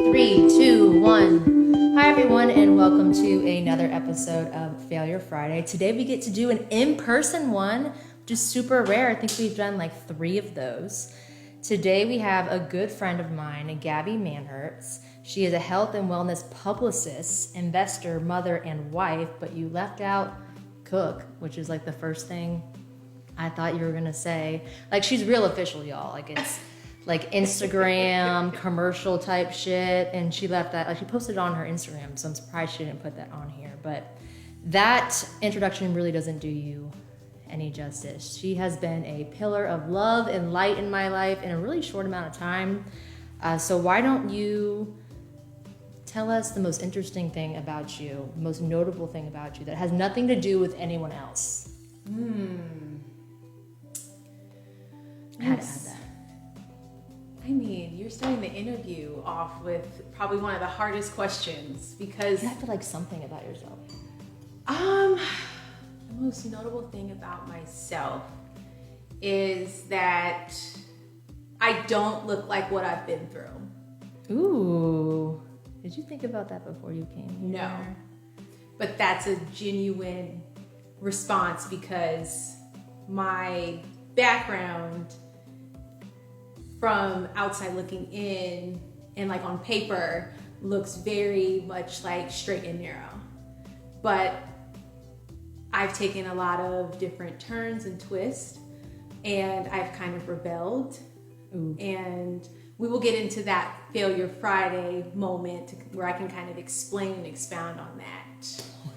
Three, two, one. Hi everyone and welcome to another episode of Failure Friday. Today we get to do an in-person one, which is super rare. I think we've done like 3 of those. Today we have a good friend of mine, Gabby Manhertz. She is a health and wellness publicist, investor, mother, and wife, but you left out cook, which is like the first thing I thought you were gonna say. Like, she's real official, y'all. Like, it's like Instagram commercial type shit, and she left that, like, she posted it on her Instagram, so I'm surprised she didn't put that on here. But that introduction really doesn't do you any justice. She has been a pillar of love and light in my life in a really short amount of time. So why don't you tell us the most interesting thing about you, the most notable thing about you that has nothing to do with anyone else? I had to add that. I mean, you're starting the interview off with probably one of the hardest questions because You have to like something about yourself. the most notable thing about myself is that I don't look like what I've been through. Ooh. Did you think about that before you came here? No. But that's a genuine response because my background from outside looking in and like on paper looks very much like straight and narrow. But I've taken a lot of different turns and twists and I've kind of rebelled. Ooh. And we will get into that Failure Friday moment where I can kind of explain and expound on that.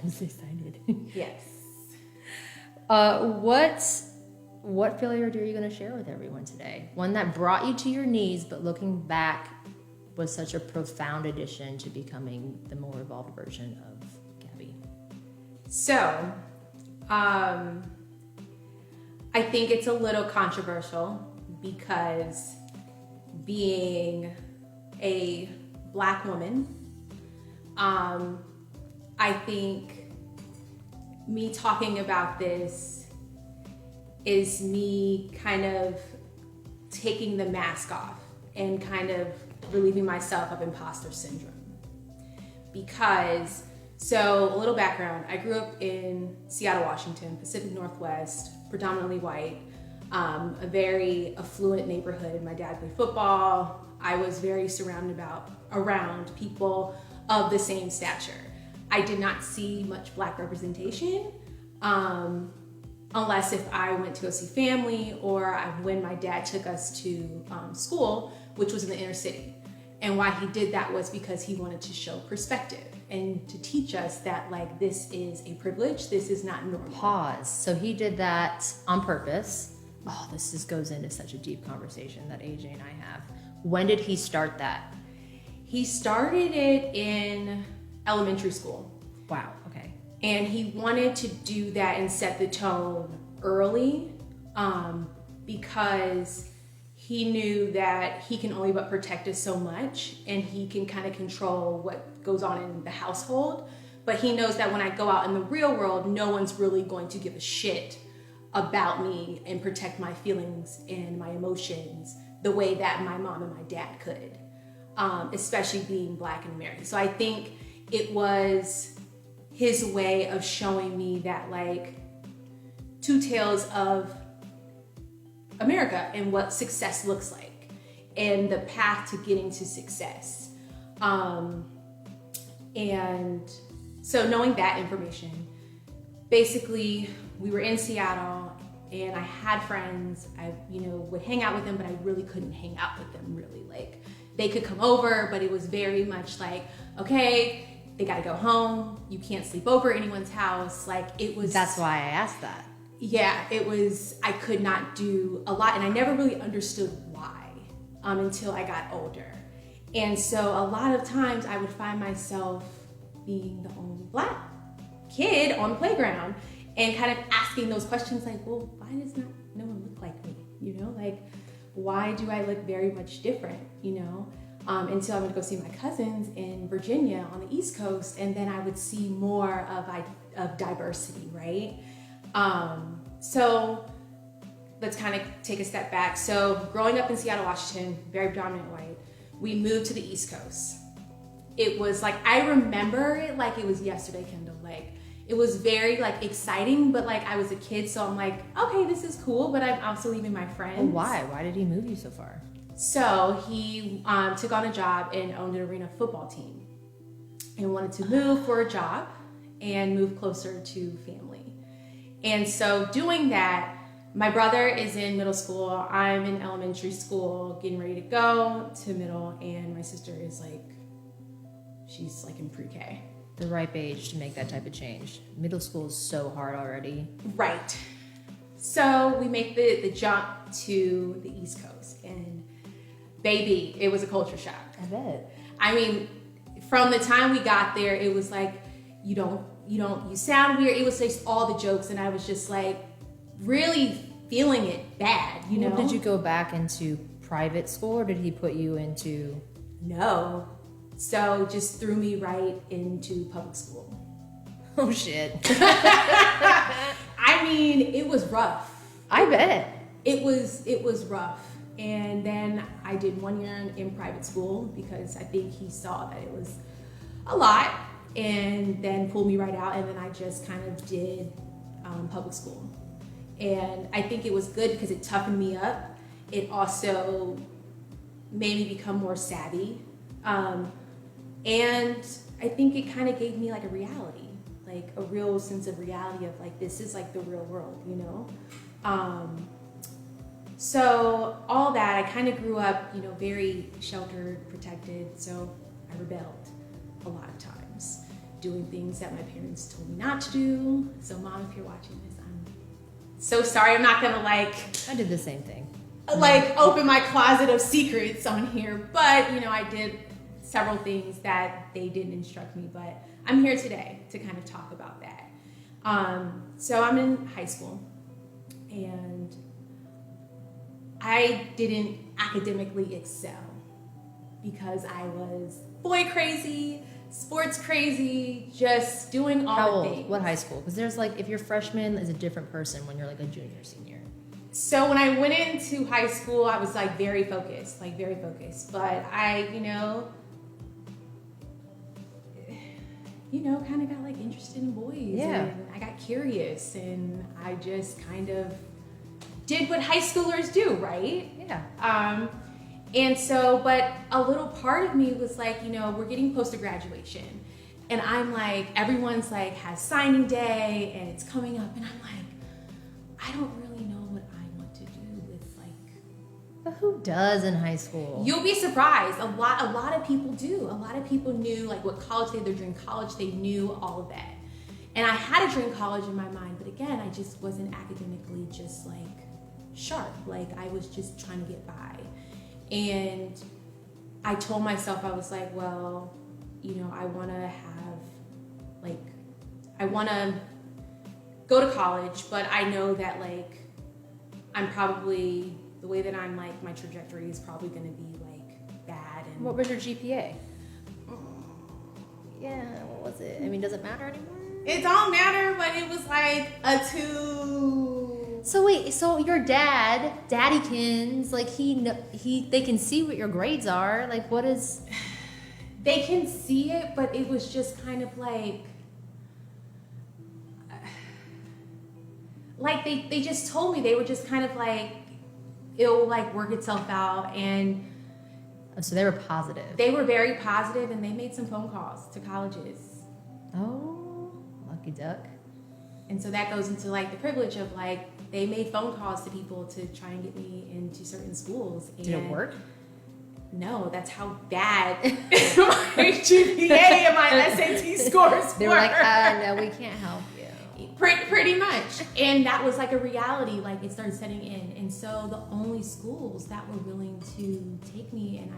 I'm so excited. Yes. What failure are you going to share with everyone today? One that brought you to your knees, but looking back was such a profound addition to becoming the more evolved version of Gabby. So, I think it's a little controversial because being a Black woman, I think me talking about this is me kind of taking the mask off and kind of relieving myself of imposter syndrome. Because, so a little background, I grew up in Seattle, Washington, Pacific Northwest, predominantly white, a very affluent neighborhood, and my dad played football. I was very surrounded around people of the same stature. I did not see much Black representation, unless if I went to go see family or when my dad took us to school, which was in the inner city. And why he did that was because he wanted to show perspective and to teach us that, like, this is a privilege, this is not normal. Pause. So he did that on purpose. Oh, this just goes into such a deep conversation that AJ and I have. When did he start that? He started it in elementary school. Wow, okay. And he wanted to do that and set the tone early because he knew that he can only but protect us so much and he can kind of control what goes on in the household. But he knows that when I go out in the real world, no one's really going to give a shit about me and protect my feelings and my emotions the way that my mom and my dad could, especially being Black and American. So I think it was his way of showing me that, like, 2 tales of America and what success looks like and the path to getting to success. And so knowing that information, basically we were in Seattle and I had friends. I, would hang out with them, but I really couldn't hang out with them really. Like, they could come over, but it was very much like, okay, they gotta go home. You can't sleep over anyone's house. Like, it was. That's why I asked that. Yeah, it was, I could not do a lot and I never really understood why until I got older. And so a lot of times I would find myself being the only Black kid on the playground and kind of asking those questions like, well, why does no one look like me? Like, why do I look very much different, until I would go see my cousins in Virginia on the East Coast, and then I would see more of diversity, right? So let's kind of take a step back. So growing up in Seattle, Washington, very predominant white, we moved to the East Coast. it was like, I remember it like it was yesterday, Kendall. Like, it was very like exciting, but like I was a kid, so I'm like, okay, this is cool, but I'm also leaving my friends. Well, why? Why did he move you so far? So he took on a job and owned an arena football team and wanted to move for a job and move closer to family. And so doing that, my brother is in middle school, I'm in elementary school, getting ready to go to middle, and my sister is like, she's like in pre-K. The ripe age to make that type of change. Middle school is so hard already. Right. So we make the jump to the East Coast, and baby, it was a culture shock. I bet. I mean, from the time we got there, it was like, you sound weird. It was just all the jokes, and I was just like really feeling it bad, you know? Well, did you go back into private school, or did he put you into? No. So just threw me right into public school. Oh shit. I mean, it was rough. I bet. It was rough. And then I did 1 year in private school because I think he saw that it was a lot, and then pulled me right out, and then I just kind of did public school. And I think it was good because it toughened me up. It also made me become more savvy. And I think it kind of gave me like a reality, like a real sense of reality of like, this is like the real world, you know? So all that, I kind of grew up, you know, very sheltered, protected. So I rebelled a lot of times, doing things that my parents told me not to do. So Mom, if you're watching this, I'm so sorry. I'm not gonna like, I did the same thing. Like open my closet of secrets on here, but you know, I did several things that they didn't instruct me, but I'm here today to kind of talk about that. So I'm in high school, and I didn't academically excel because I was boy crazy, sports crazy, just doing all How the old? things. What high school? Because there's like, if you're freshman, is a different person when you're like a junior, senior. So when I went into high school, I was like very focused, but I, kind of got like interested in boys. Yeah. And I got curious, and I just kind of did what high schoolers do, right? Yeah. And so, but a little part of me was like, we're getting close to graduation, and I'm like, everyone's like has signing day, and it's coming up, and I'm like, I don't really know what I want to do with like. But who does in high school? You'll be surprised. A lot of people do. A lot of people knew like what college they're during college. They knew all of that, and I had a dream college in my mind, but again, I just wasn't academically just like sharp. Like I was just trying to get by. And I told myself, I was like, well, I want to go to college, but I know that like, I'm probably, the way that I'm like, my trajectory is probably going to be like bad. And What was your GPA? Yeah, what was it? I mean, does it matter anymore? it don't matter, but it was like a 2. So wait, so your Daddykins, like they can see what your grades are. Like what is? They can see it, but it was just kind of like they just told me, they were just kind of like, it'll like work itself out. And So they were positive. they were very positive, and they made some phone calls to colleges. Oh, lucky duck. And so that goes into like the privilege of like, they made phone calls to people to try and get me into certain schools. And Did it work? No, that's how bad my GPA and my SAT scores They were like, no, we can't help you. Pretty much. And that was like a reality, like it started setting in. And so the only schools that were willing to take me, and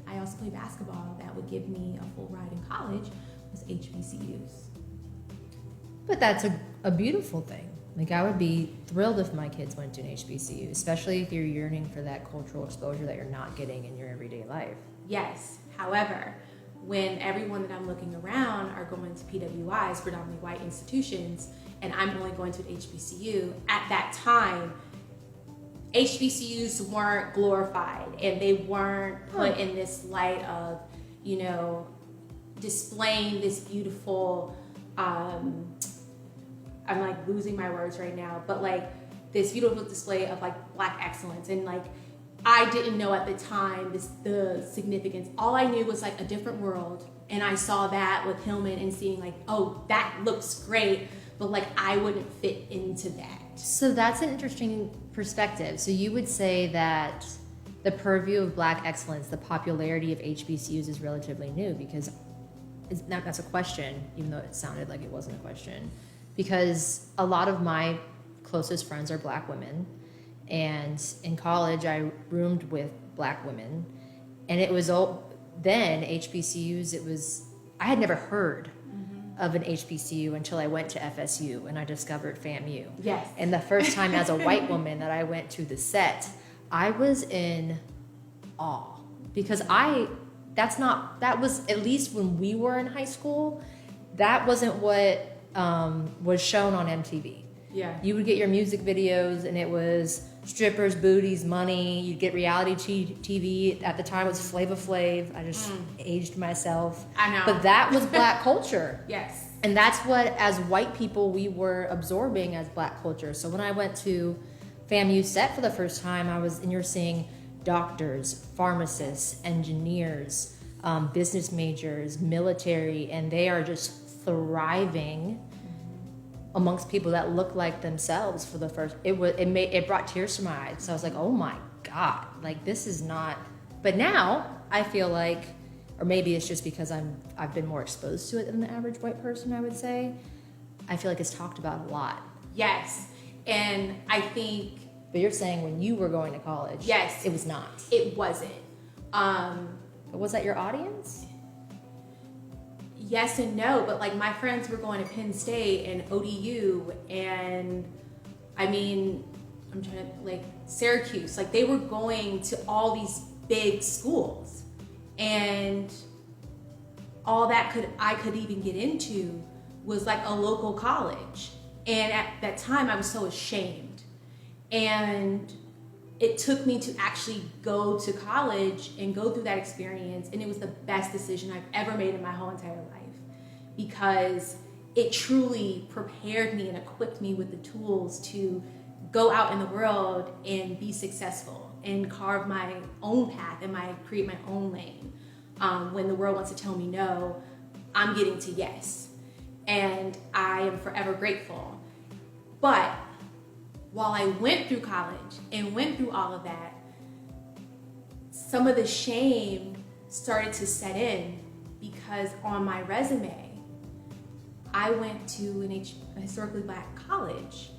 I also play basketball, that would give me a full ride in college, was HBCUs. But that's a beautiful thing. Like I would be thrilled if my kids went to an HBCU, especially if you're yearning for that cultural exposure that you're not getting in your everyday life. Yes. However, when everyone that I'm looking around are going to PWIs, predominantly white institutions, and I'm only going to an HBCU, at that time, HBCUs weren't glorified, and they weren't put in this light of, displaying this beautiful, I'm like losing my words right now, but like this beautiful display of like Black excellence. And like, I didn't know at the time the significance. All I knew was like a different world. And I saw that with Hillman and seeing like, oh, that looks great, but like I wouldn't fit into that. So that's an interesting perspective. So you would say that the purview of Black excellence, the popularity of HBCUs is relatively new, because that's a question, even though it sounded like it wasn't a question, because a lot of my closest friends are Black women, and in college I roomed with Black women, and it was all then HBCUs. I had never heard of an HBCU until I went to FSU and I discovered FAMU. Yes. And the first time as a white woman that I went to the set, I was in awe, because that was, at least when we were in high school, that wasn't what was shown on MTV. Yeah. You would get your music videos and it was strippers, booties, money. You'd get reality TV. At the time it was Flava Flav. I just aged myself. I know. But that was Black culture. Yes. And that's what, as white people, we were absorbing as Black culture. So when I went to FAMU set for the first time, you're seeing doctors, pharmacists, engineers, business majors, military, and they are just thriving amongst people that look like themselves for the first. It brought tears to my eyes. So I was like, oh my God, like this is not. But now I feel like, or maybe it's just because I've been more exposed to it than the average white person, I would say, I feel like it's talked about a lot. Yes. And I think. But you're saying when you were going to college, yes, it was not. It wasn't. But was that your audience? Yes and no, but like my friends were going to Penn State and ODU, and I mean, I'm trying to, like Syracuse, like they were going to all these big schools, and all that I could even get into was like a local college. And at that time I was so ashamed, and it took me to actually go to college and go through that experience, and it was the best decision I've ever made in my whole entire life, because it truly prepared me and equipped me with the tools to go out in the world and be successful and carve my own path and create my own lane. When the world wants to tell me no, I'm getting to yes, and I am forever grateful. But while I went through college and went through all of that, some of the shame started to set in, because on my resume, I went to a historically Black college.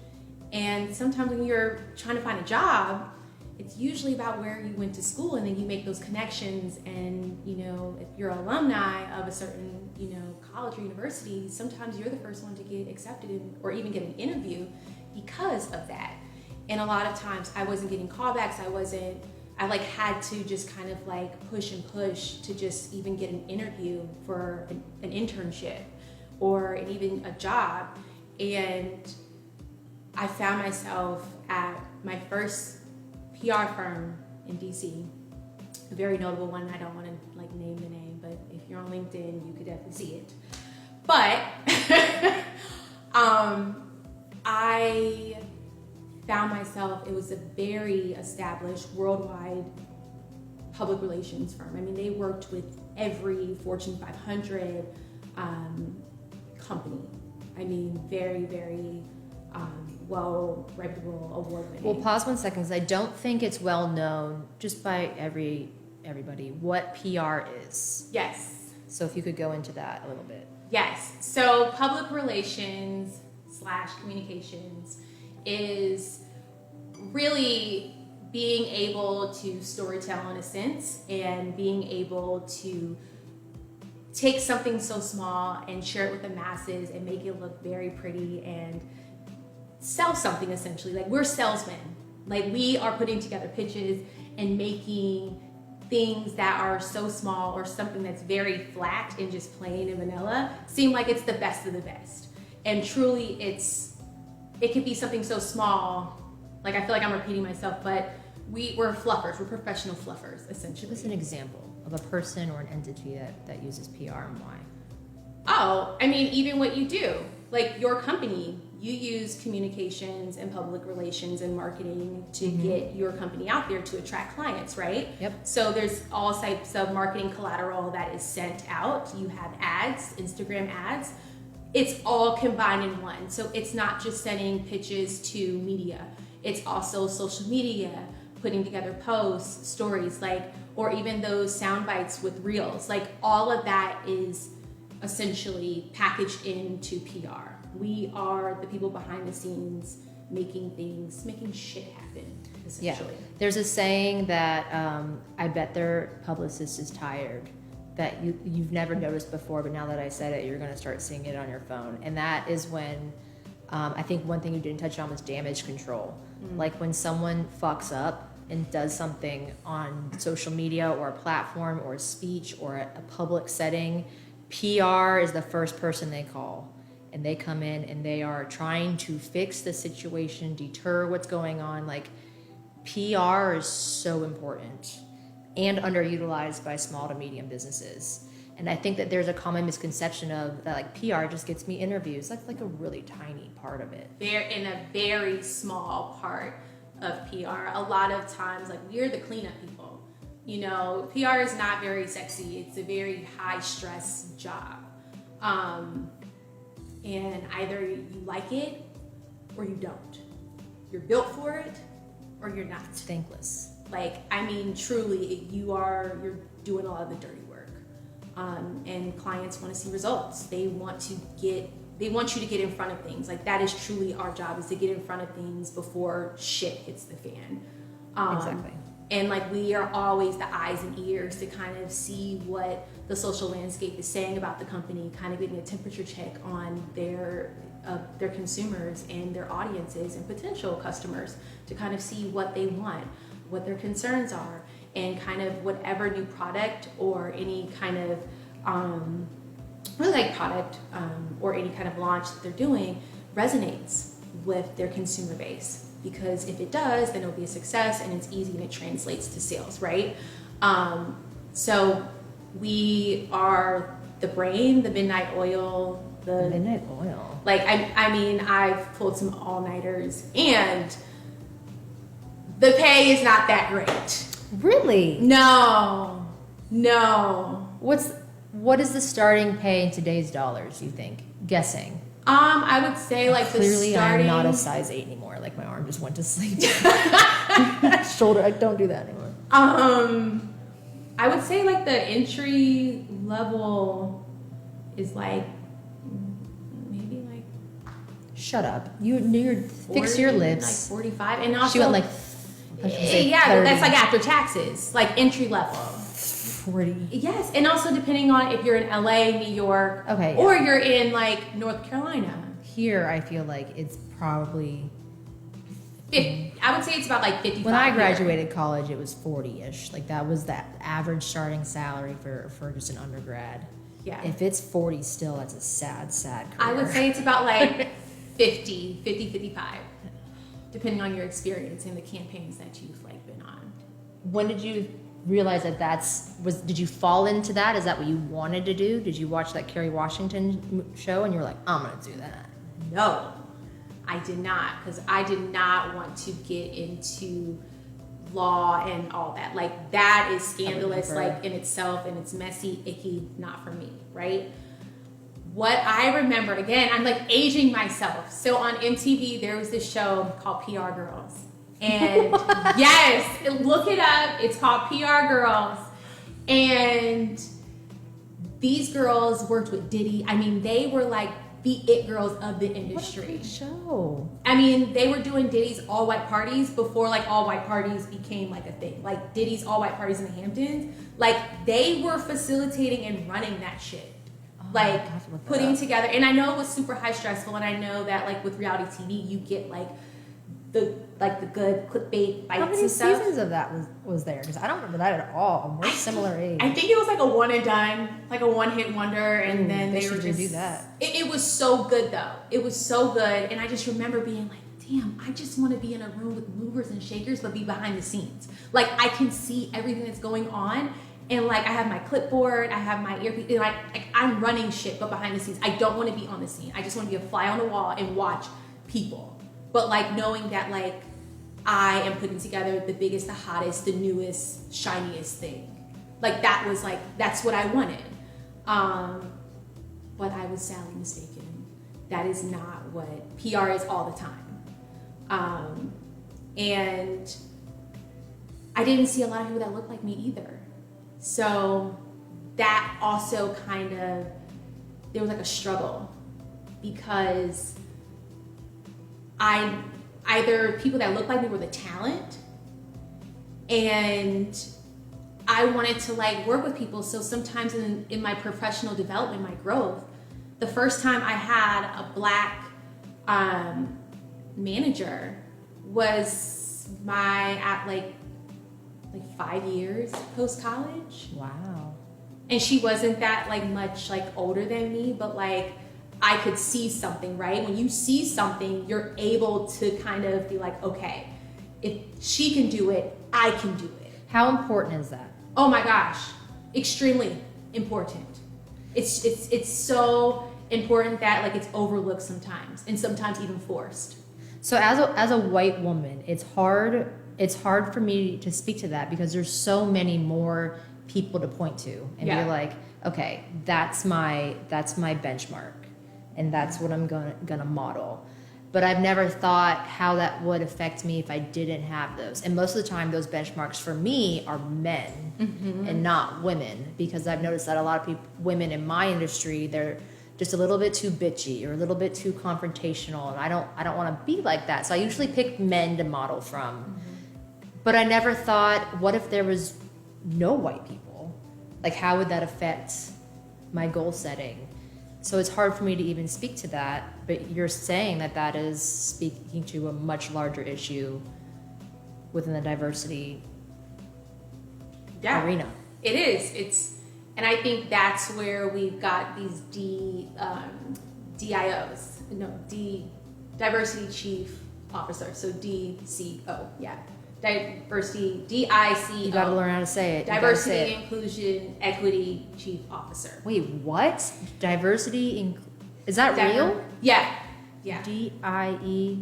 And sometimes when you're trying to find a job, it's usually about where you went to school, and then you make those connections. And, you know, if you're an alumni of a certain, you know, college or university, sometimes you're the first one to get accepted or even get an interview because of that. And a lot of times I wasn't getting callbacks. I like had to just kind of like push to just even get an interview for an internship or even a job. And I found myself at my first PR firm in DC, a very notable one. I don't want to like name the name, but if you're on LinkedIn, you could definitely see it. But I found myself, it was a very established worldwide public relations firm. I mean, they worked with every Fortune 500 company. I mean, very, very well reputable, award-winning. Well, pause 1 second, because I don't think it's well known just by everybody what PR is. Yes. So if you could go into that a little bit. Yes. So public relations / communications is really being able to storytell in a sense, and being able to take something so small and share it with the masses and make it look very pretty and sell something, essentially. Like, we're salesmen. Like, we are putting together pitches and making things that are so small, or something that's very flat and just plain and vanilla, seem like it's the best of the best. And truly it could be something so small. Like, I feel like I'm repeating myself, but we're fluffers. We're professional fluffers, essentially. Give us an example of a person or an entity that uses PR and why. Oh, I mean, even what you do, like your company, you use communications and public relations and marketing to get your company out there to attract clients, right? Yep. So there's all types of marketing collateral that is sent out. You have ads, Instagram ads. It's all combined in one. So it's not just sending pitches to media. It's also social media, putting together posts, stories, like, or even those sound bites with reels. Like all of that is essentially packaged into PR. We are the people behind the scenes making shit happen, essentially. Yeah. There's a saying that I bet their publicist is tired, that you've never noticed before, but now that I said it, you're going to start seeing it on your phone. And that is when, I think one thing you didn't touch on was damage control. Like when someone fucks up and does something on social media or a platform or a speech or a public setting, PR is the first person they call. And they come in and they are trying to fix the situation, deter what's going on. Like PR is so important and underutilized by small to medium businesses. And I think that there's a common misconception of that, like PR just gets me interviews. That's like a really tiny part of it. They're in a very small part of PR. A lot of times, like we're the cleanup people. You know, PR is not very sexy. It's a very high stress job. And either you like it or you don't. You're built for it or you're not. Thankless. Like, I mean, truly, you're doing a lot of the dirty work. And clients want to see results. They want you to get in front of things. Like that is truly our job, is to get in front of things before shit hits the fan. Exactly. And like we are always the eyes and ears to kind of see what the social landscape is saying about the company, kind of getting a temperature check on their consumers and their audiences and potential customers to kind of see what they want, what their concerns are, and kind of whatever new product or any kind of product or any kind of launch that they're doing resonates with their consumer base. Because if it does, then it'll be a success and it's easy and it translates to sales, right? So we are the brain, the midnight oil, the midnight oil. Like, I mean, I've pulled some all-nighters and the pay is not that great. Really? No. What is the starting pay in today's dollars, you think? Guessing. I would say like Clearly, the starting. I'm not a size 8 anymore. Like my arm just went to sleep. Shoulder, I don't do that anymore. I would say like the entry level is like maybe like. Shut up! You're 40, fix your lips. Like 45, and also she went like. Yeah, 30. That's like after taxes, like entry level. 40. Yes, and also depending on if you're in LA, New York, okay, or you're in like North Carolina. Here, I feel like it's probably. I would say it's about like 55. When I graduated college, it was 40-ish. Like that was that average starting salary for just an undergrad. Yeah. If it's 40 still, that's a sad career. I would say it's about like 50, 55, depending on your experience and the campaigns that you've like been on. When did you realize that did you fall into that? Is that what you wanted to do? Did you watch that Kerry Washington show and you were like, I'm gonna do that? No, I did not, because I did not want to get into law and all that. Like that is scandalous, like in itself, and it's messy, icky, not for me, right? What I remember, again, I'm like aging myself. So on MTV, there was this show called PR Girls. And yes, look it up. It's called PR Girls. And these girls worked with Diddy. I mean, they were like the it girls of the industry. What a great show. I mean, they were doing Diddy's all white parties before like all white parties became like a thing. Like Diddy's all white parties in the Hamptons. Like they were facilitating and running that shit. Like putting together. And I know it was super high stressful. And I know that like with reality TV, you get like the good clickbait bites. How many and stuff. seasons of that was there? Because I don't remember that at all. We're similar age. I think it was like a one and done, like a one hit wonder, and then they were just do that. It was so good though. It was so good, and I just remember being like, damn, I just want to be in a room with movers and shakers, but be behind the scenes. Like I can see everything that's going on, and like I have my clipboard, I have my earpiece, and I'm running shit, but behind the scenes. I don't want to be on the scene. I just want to be a fly on the wall and watch people. But like knowing that like I am putting together the biggest, the hottest, the newest, shiniest thing. Like that was like, that's what I wanted. But I was sadly mistaken. That is not what PR is all the time. And I didn't see a lot of people that looked like me either. So that also kind of, there was like a struggle because either people that looked like me were the talent, and I wanted to like work with people. So sometimes in my professional development, my growth, the first time I had a black manager was at like 5 years post college. Wow. And she wasn't that like much like older than me, but like I could see something, right? When you see something, you're able to kind of be like, okay, if she can do it, I can do it. How important is that? Oh my gosh, extremely important. It's so important that like it's overlooked sometimes, and sometimes even forced. So as a white woman, it's hard for me to speak to that because there's so many more people to point to and be like, okay, that's my benchmark, and that's what I'm gonna model. But I've never thought how that would affect me if I didn't have those. And most of the time, those benchmarks for me are men and not women, because I've noticed that a lot of women in my industry, they're just a little bit too bitchy or a little bit too confrontational, and I don't want to be like that. So I usually pick men to model from. But I never thought, what if there was no white people? Like, how would that affect my goal setting? So it's hard for me to even speak to that, but you're saying that is speaking to a much larger issue within the diversity arena. It is. And I think that's where we've got these diversity chief officer. So DCO, diversity, DICO. You got to learn how to say it. Diversity, inclusion, equity chief officer. Wait, what? Diversity, is that real? Yeah. DIE.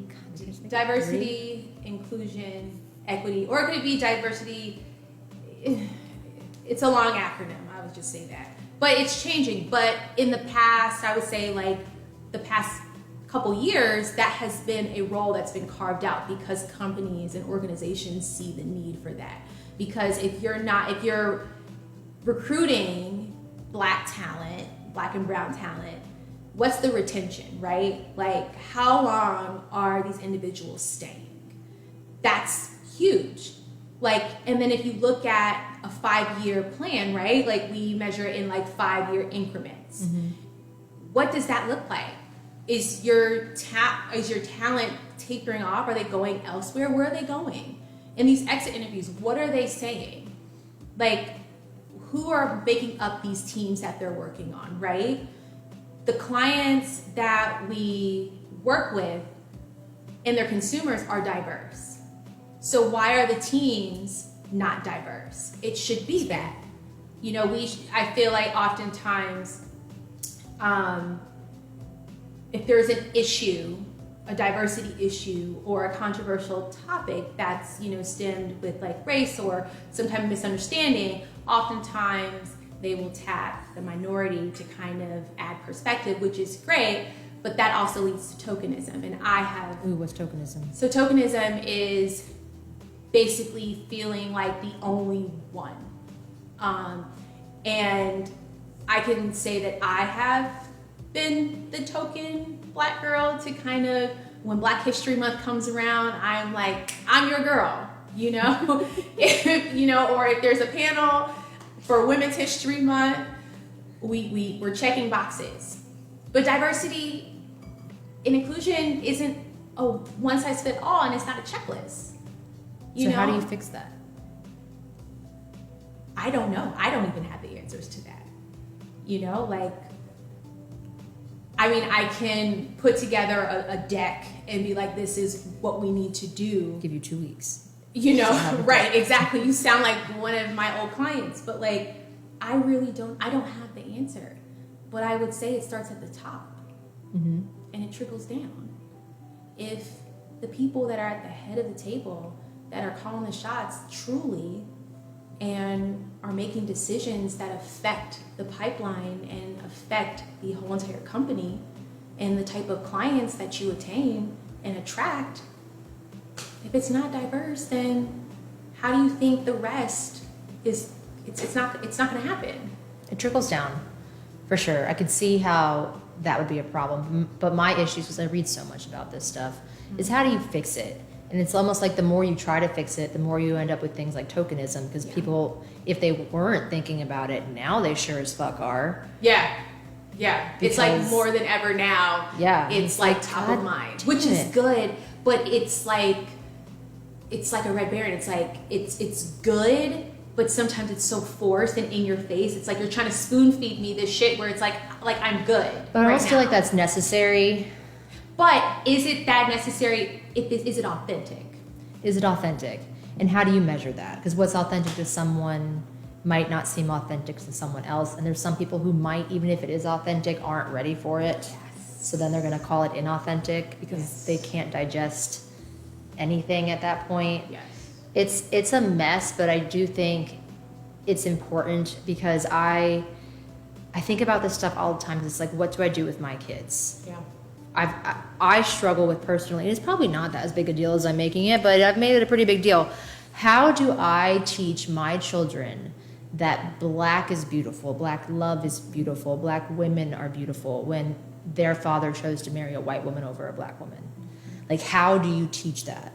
Diversity, inclusion, equity, or it could be diversity. It's a long acronym. I would just say that, but it's changing. But in the past, I would say like the past couple years, that has been a role that's been carved out because companies and organizations see the need for that. Because if you're recruiting black talent, black and brown talent, what's the retention, right? Like, how long are these individuals staying? That's huge. Like, and then if you look at a 5-year plan, right? Like, we measure it in like 5-year increments. What does that look like? Is your talent tapering off? Are they going elsewhere? Where are they going? In these exit interviews, what are they saying? Like, who are making up these teams that they're working on, right? The clients that we work with and their consumers are diverse. So why are the teams not diverse? It should be that. You know, I feel like oftentimes, if there's an issue, a diversity issue, or a controversial topic that's, stemmed with like race or some type of misunderstanding, oftentimes they will tap the minority to kind of add perspective, which is great, but that also leads to tokenism. And what's tokenism? So tokenism is basically feeling like the only one. And I can say that I have been the token black girl to kind of, when Black History Month comes around, I'm like, I'm your girl, or if there's a panel for Women's History Month, we're checking boxes. But diversity and inclusion isn't a one size fit all, and it's not a checklist. How do you fix that? I don't know. I don't even have the answers to that. I can put together a deck and be like, this is what we need to do. Give you 2 weeks. Right, exactly. You sound like one of my old clients, but like, I don't have the answer. But I would say it starts at the top Mm-hmm. and it trickles down. If the people that are at the head of the table that are calling the shots truly and are making decisions that affect the pipeline and affect the whole entire company and the type of clients that you attain and attract, if it's not diverse, then how do you think the rest is? It's not going to happen. It trickles down, for sure. I could see how that would be a problem. But my issues, because I read so much about this stuff, is how do you fix it? And it's almost like the more you try to fix it, the more you end up with things like tokenism. Because people, if they weren't thinking about it, now they sure as fuck are. Yeah. It's like more than ever now. Yeah. It's like top of mind, which is good. But it's like a red baron. It's like it's good, but sometimes it's so forced and in your face. It's like you're trying to spoon feed me this shit where it's like I'm good. But I almost feel like that's necessary. But is it that necessary? Is it authentic? Is it authentic? And how do you measure that? Because what's authentic to someone might not seem authentic to someone else. And there's some people who might, even if it is authentic, aren't ready for it. Yes. So then they're going to call it inauthentic because they can't digest anything at that point. Yes. It's a mess, but I do think it's important because I think about this stuff all the time. It's like, what do I do with my kids? Yeah. I struggle with personally, and it's probably not that as big a deal as I'm making it, but I've made it a pretty big deal. How do I teach my children that Black is beautiful, Black love is beautiful, Black women are beautiful when their father chose to marry a white woman over a Black woman? Like, how do you teach that?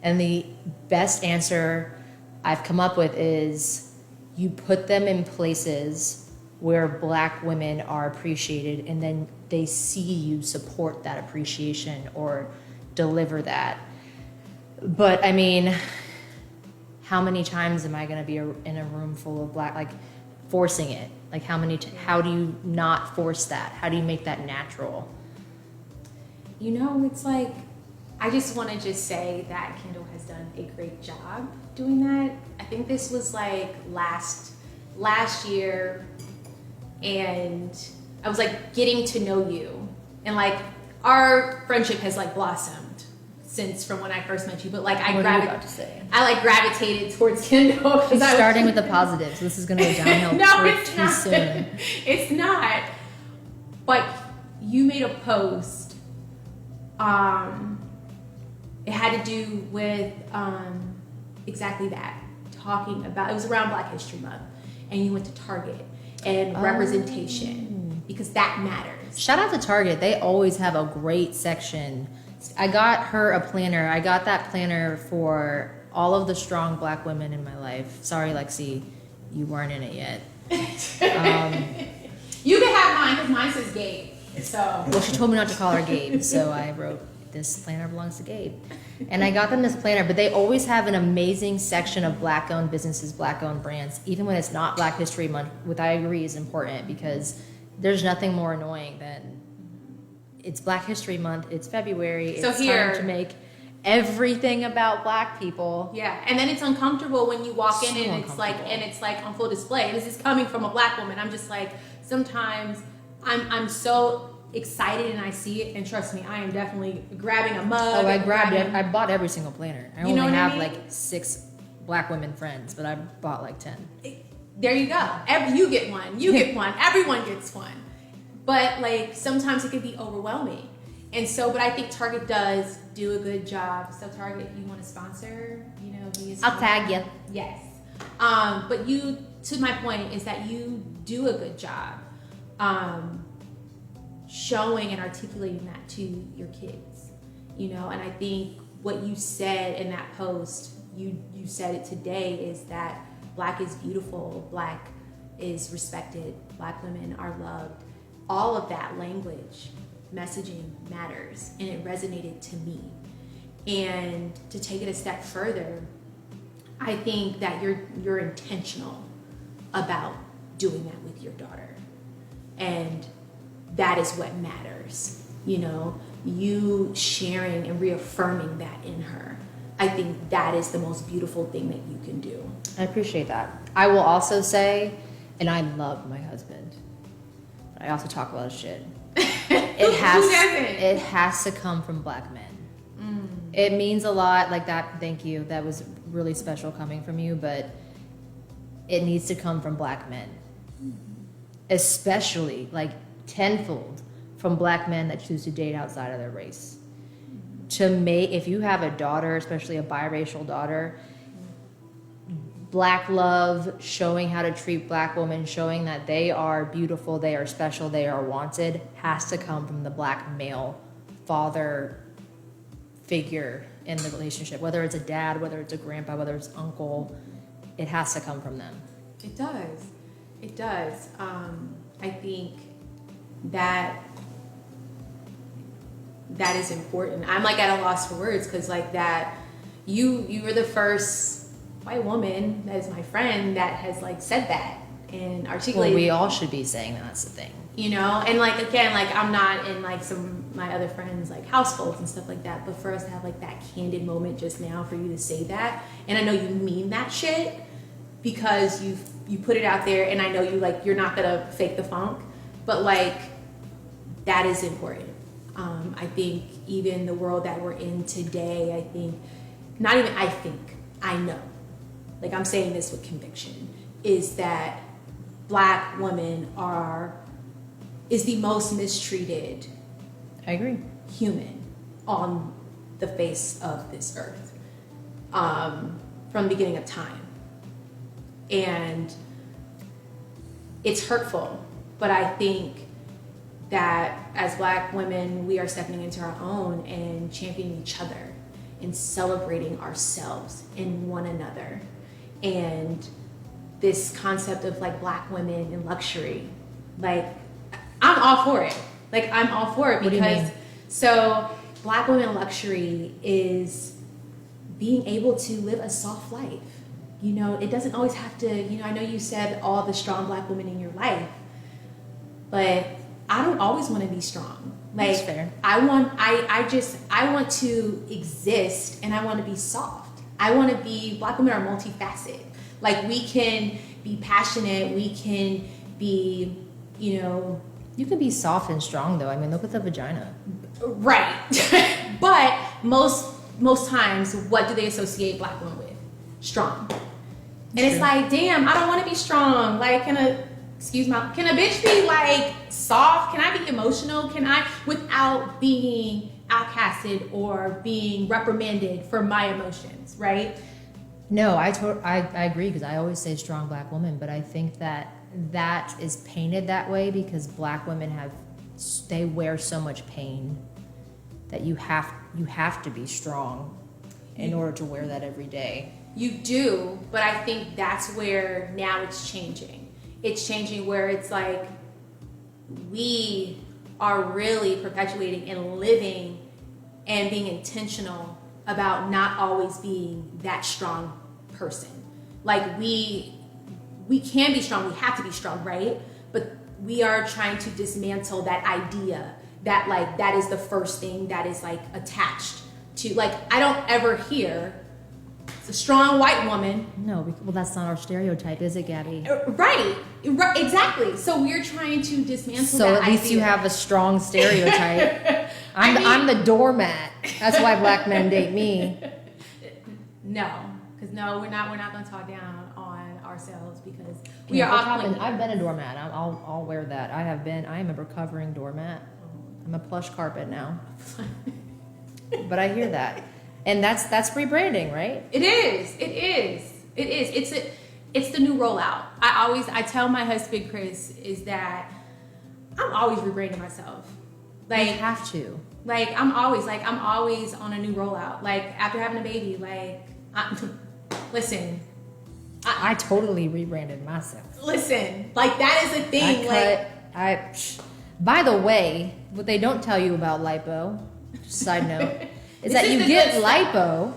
And the best answer I've come up with is you put them in places where Black women are appreciated, and then they see you support that appreciation or deliver that. But I mean, how many times am I going to be in a room full of Black, like forcing it? Like how do you not force that? How do you make that natural? You know, it's like, I just want to say that Kendall has done a great job doing that. I think this was like last year, and I was like getting to know you, and like our friendship has like blossomed since from when I first met you. But like I like gravitated towards Kendall. Starting with the positives. This is going to go downhill pretty soon. It's not. But you made a post. It had to do with exactly that. Talking about, it was around Black History Month, and you went to Target and representation, because that matters. Shout out to Target. They always have a great section. I got her a planner. I got that planner for all of the strong Black women in my life. Sorry, Lexi, you weren't in it yet. You can have mine because mine says Gabe. So. Well, she told me not to call her Gabe, so I wrote, this planner belongs to Gabe. And I got them this planner, but they always have an amazing section of Black-owned businesses, Black-owned brands, even when it's not Black History Month, which I agree is important, because there's nothing more annoying than it's Black History Month, it's February, it's time to make everything about Black people. Yeah, and then it's uncomfortable when you walk in and it's like on full display. This is coming from a Black woman. I'm just like, sometimes I'm so excited and I see it, and trust me, I am definitely grabbing a mug. Oh, I bought every single planner. I only have like 6 Black women friends, but I bought like 10. There you go. You get one. You get one. Everyone gets one. But like sometimes it can be overwhelming. And so, but I think Target does do a good job. So Target, if you want to sponsor, I'll tag you. Yes. But you, to my point, is that you do a good job showing and articulating that to your kids, and I think what you said in that post, you said it today, is that Black is beautiful, Black is respected, Black women are loved. All of that language, messaging matters, and it resonated to me. And to take it a step further, I think that you're intentional about doing that with your daughter, and that is what matters. You sharing and reaffirming that in her. I think that is the most beautiful thing that you can do. I appreciate that. I will also say, and I love my husband. But I also talk a lot of shit. Who doesn't? It has to come from black men. It means a lot, like that. Thank you. That was really special coming from you, but it needs to come from black men, especially like tenfold from black men that choose to date outside of their race. If you have a daughter, especially a biracial daughter, black love, showing how to treat black women, showing that they are beautiful, they are special, they are wanted, has to come from the black male father figure in the relationship. Whether it's a dad, whether it's a grandpa, whether it's uncle, it has to come from them. It does. It does. I think that is important. I'm like at a loss for words because like that, you were the first white woman that is my friend that has like said that and articulated. Well, we all should be saying that's the thing. You know, and like again, like I'm not in like some my other friends like households and stuff like that, but for us to have like that candid moment just now for you to say that, and I know you mean that shit because you put it out there, and I know you like you're not gonna fake the funk, but like that is important. I think even the world that we're in today, I know, like I'm saying this with conviction, is that black women is the most mistreated, I agree, human on the face of this earth from the beginning of time. And it's hurtful, but I think that as black women, we are stepping into our own and championing each other and celebrating ourselves and one another. And this concept of like black women in luxury, like I'm all for it. Like I'm all for it because so black women luxury is being able to live a soft life. You know, it doesn't always have to, you know, I know you said all the strong black women in your life, but I don't always want to be strong. Like that's fair. I want to exist and I want to be soft. I want to be, black women are multifaceted. Like we can be passionate, we can be, you know. You can be soft and strong though. I mean, look at the vagina. Right. But most times, what do they associate black women with? Strong. And it's like, damn, I don't want to be strong. Like, can a bitch be like soft? Can I be emotional? Can I, without being outcasted or being reprimanded for my emotions, right? No, I agree because I always say strong black woman, but I think that is painted that way because black women they wear so much pain that you have to be strong in order to wear that every day. You do, but I think that's where now it's changing. It's changing where it's like we are really perpetuating and living and being intentional about not always being that strong person. Like we can be strong, we have to be strong, right? But we are trying to dismantle that idea that like that is the first thing that is like attached to, like I don't ever hear a strong white woman. No, well that's not our stereotype, is it, Gabby? Right, exactly. So we're trying to dismantle that idea. So at least you have a strong stereotype. I'm the doormat. That's why black men date me. No, because we're not going to talk down on ourselves because we are all. I've been a doormat. I'll wear that. I am a recovering doormat. I'm a plush carpet now. But I hear that. And that's rebranding, right? It is. It's the new rollout. I tell my husband Chris is that I'm always rebranding myself. Like you have to. Like I'm always on a new rollout. Like after having a baby, like listen. I totally rebranded myself. Listen, like that is a thing. By the way, what they don't tell you about lipo, side note, is that you get lipo,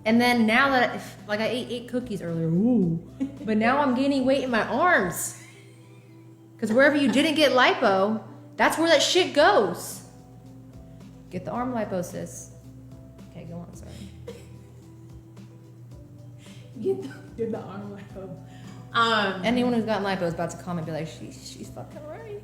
and then now that I ate 8 cookies earlier, but now I'm gaining weight in my arms. Because wherever you didn't get lipo, that's where that shit goes. Get the arm lipo, sis. Okay, go on, sorry. Get the arm lipo. Anyone who's gotten lipo is about to comment and be like, she's fucking right.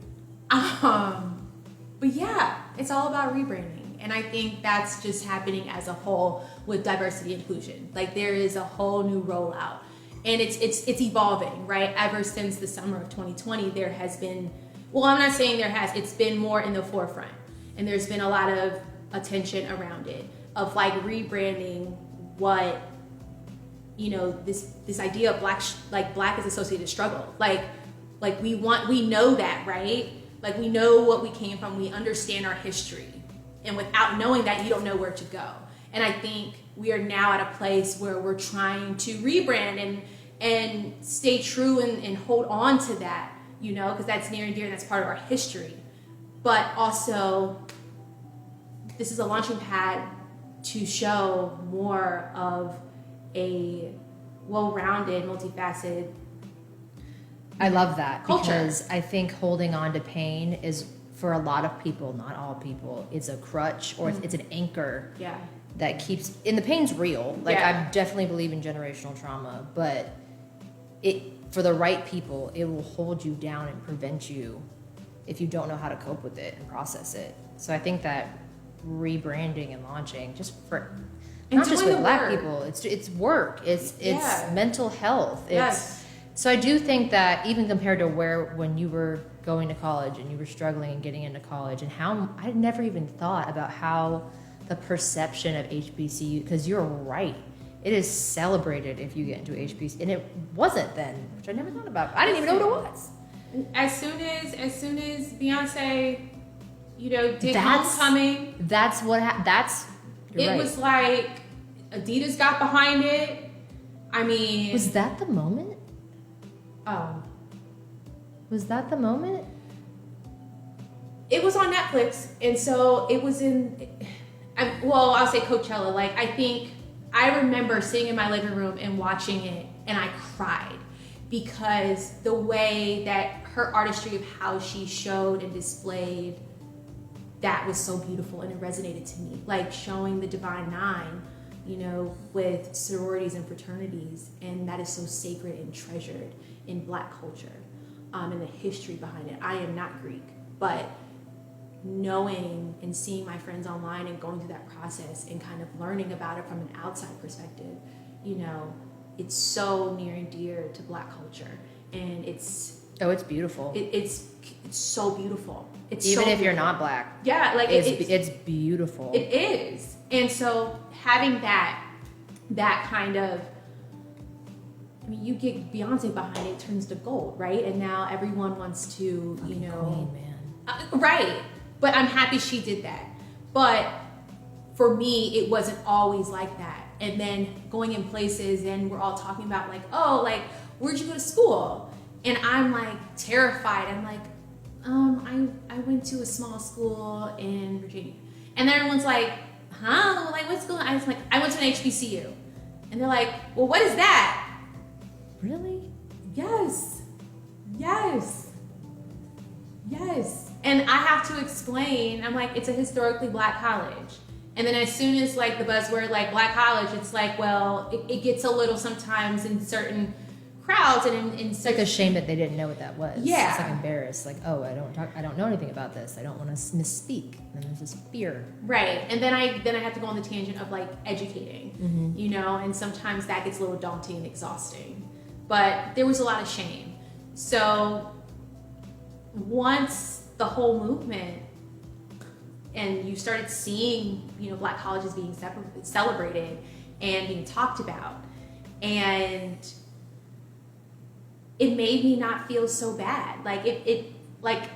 But yeah, it's all about rebranding. And I think that's just happening as a whole with diversity inclusion. Like there is a whole new rollout. And it's evolving, right? Ever since the summer of 2020, there has been, well, I'm not saying there has, it's been more in the forefront. And there's been a lot of attention around it of like rebranding what, you know, this idea of black is associated struggle. Like we know that, right? Like we know what we came from, we understand our history. And without knowing that, you don't know where to go. And I think we are now at a place where we're trying to rebrand and stay true and hold on to that, you know, because that's near and dear and that's part of our history. But also, this is a launching pad to show more of a well-rounded, multifaceted I love that culture. Because I think holding on to pain is, for a lot of people, not all people, it's a crutch or it's an anchor that keeps, and the pain's real. Like I definitely believe in generational trauma, but it, for the right people, it will hold you down and prevent you if you don't know how to cope with it and process it. So I think that rebranding and launching, just for not just with black people, it's work, it's mental health, so I do think that even compared to when you were going to college and you were struggling and getting into college, and how I never even thought about how the perception of HBCU, because you're right, it is celebrated if you get into HBCU, and it wasn't then, which I never thought about. I didn't even know what it was. As soon as Beyonce, you know, did Homecoming, that's what it was like Adidas got behind it. I mean, was that the moment? Was that the moment? It was on Netflix, and so it was I'll say Coachella. Like, I remember sitting in my living room and watching it, and I cried because the way that her artistry of how she showed and displayed that was so beautiful, and it resonated to me. Like showing the Divine Nine, you know, with sororities and fraternities, and that is so sacred and treasured in Black culture, and the history behind it. I am not Greek, but knowing and seeing my friends online and going through that process and kind of learning about it from an outside perspective, you know, it's so near and dear to Black culture, and it's beautiful. It's so beautiful. It's even so if beautiful. You're not Black. Yeah, like it's beautiful. It is, and so having that kind of, I mean, you get Beyonce behind it, turns to gold, right? And now everyone wants to, fucking you know, queen, man. Right. But I'm happy she did that. But for me, it wasn't always like that. And then going in places, and we're all talking about like, oh, like, where'd you go to school? And I'm like terrified. I'm like, I went to a small school in Virginia. And then everyone's like, huh? Like, what's going on? I was like, I went to an HBCU. And they're like, well, what is that? Really? Yes. And I have to explain, I'm like, it's a historically Black college. And then as soon as like the buzzword like Black college, it's like, well, it gets a little sometimes in certain crowds and in it's like a shame that they didn't know what that was. Yeah. It's like embarrassed, like, oh, I don't know anything about this. I don't want to misspeak. And there's this fear. Right. And then I have to go on the tangent of like educating, you know, and sometimes that gets a little daunting and exhausting. But there was a lot of shame. So once the whole movement and you started seeing, you know, Black colleges being celebrated and being talked about, and it made me not feel so bad. Like like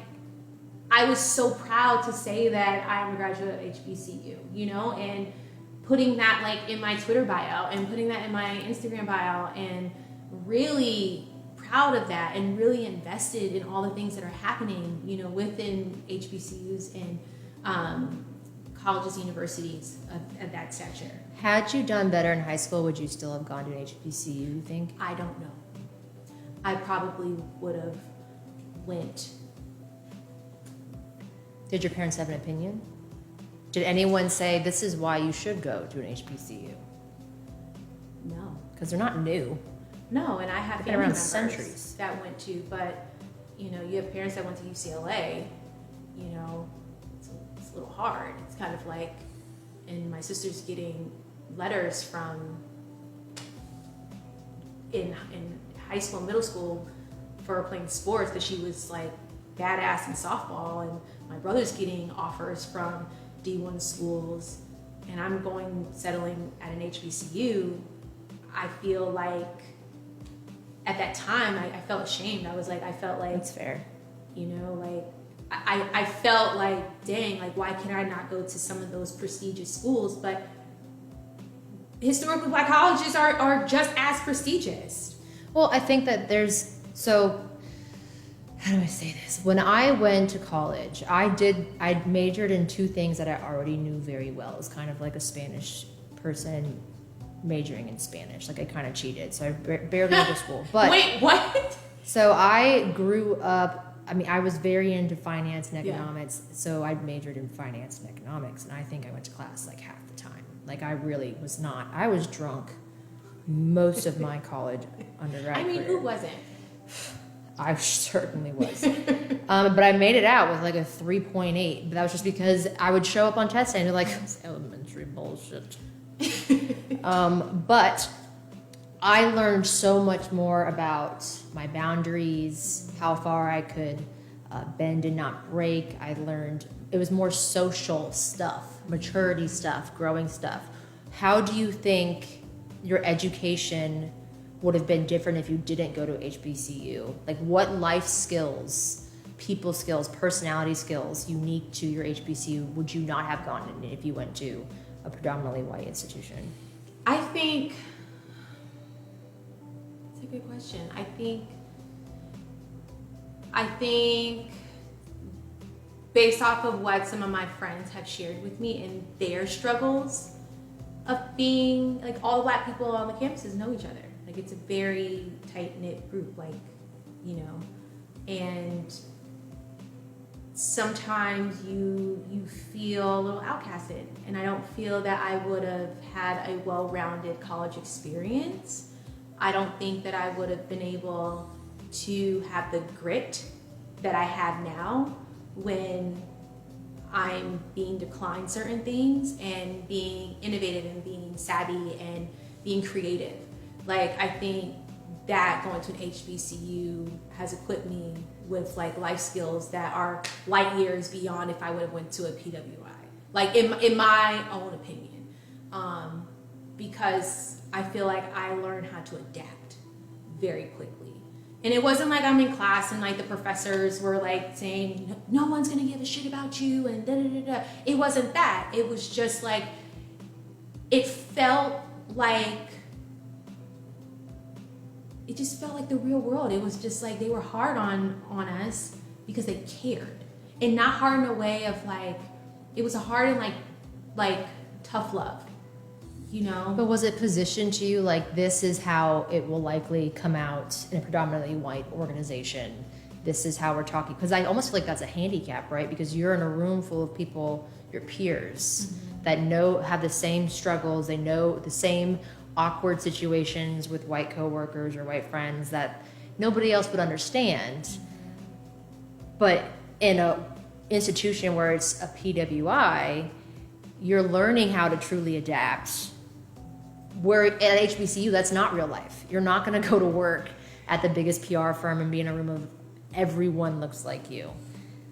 I was so proud to say that I am a graduate of HBCU, you know, and putting that like in my Twitter bio and putting that in my Instagram bio, and really proud of that, and really invested in all the things that are happening, you know, within HBCUs and colleges, universities of that stature. Had you done better in high school, would you still have gone to an HBCU, you think? I don't know. I probably would have went. Did your parents have an opinion? Did anyone say, this is why you should go to an HBCU? No. Because they're not new. No, and I have They've been family around members centuries that went to, but you know, you have parents that went to UCLA, you know, it's a little hard. It's kind of like, and my sister's getting letters from in high school, middle school for playing sports because she was like badass in softball, and my brother's getting offers from D1 schools, and I'm settling at an HBCU. I feel like at that time I felt ashamed. I felt like That's fair. You know, like I felt like, dang, like why can I not go to some of those prestigious schools? But historically black colleges are just as prestigious. Well, I think that how do I say this? When I went to college, I majored in two things that I already knew very well. It was kind of like a Spanish person majoring in Spanish. Like I kind of cheated, so I barely went to school. But wait, what? So I grew up, I was very into finance and economics, so I majored in finance and economics, and I think I went to class like half the time. Like I really was not. I was drunk most of my college undergrad career. Who wasn't? I certainly was. But I made it out with like a 3.8. But that was just because I would show up on test day and be like, it's elementary bullshit. But I learned so much more about my boundaries, how far I could bend and not break. I learned it was more social stuff, maturity stuff, growing stuff. How do you think your education would have been different if you didn't go to HBCU? Like what life skills, people skills, personality skills unique to your HBCU would you not have gotten if you went to a predominantly white institution? I think it's a good question. I think based off of what some of my friends have shared with me and their struggles of being like all the black people on the campuses know each other. Like it's a very tight-knit group, like, you know, and sometimes you feel a little outcasted, and I don't feel that I would have had a well-rounded college experience. I don't think that I would have been able to have the grit that I have now when I'm being declined certain things and being innovative and being savvy and being creative. Like I think that going to an HBCU has equipped me with like life skills that are light years beyond if I would have went to a PWI. Like in my own opinion, because I feel like I learned how to adapt very quickly. And it wasn't like I'm in class and like the professors were like saying, no one's gonna give a shit about you and da da da da. It wasn't that. It was just like, it just felt like the real world. It was just like they were hard on us because they cared. And not hard in a way of like, it was a hard and like tough love, you know? But was it positioned to you like this is how it will likely come out in a predominantly white organization? This is how we're talking. Because I almost feel like that's a handicap, right? Because you're in a room full of people, your peers, that have the same struggles. They know the same awkward situations with white coworkers or white friends that nobody else would understand. But in a institution where it's a PWI, you're learning how to truly adapt. Where at HBCU, that's not real life. You're not going to go to work at the biggest PR firm and be in a room of everyone looks like you.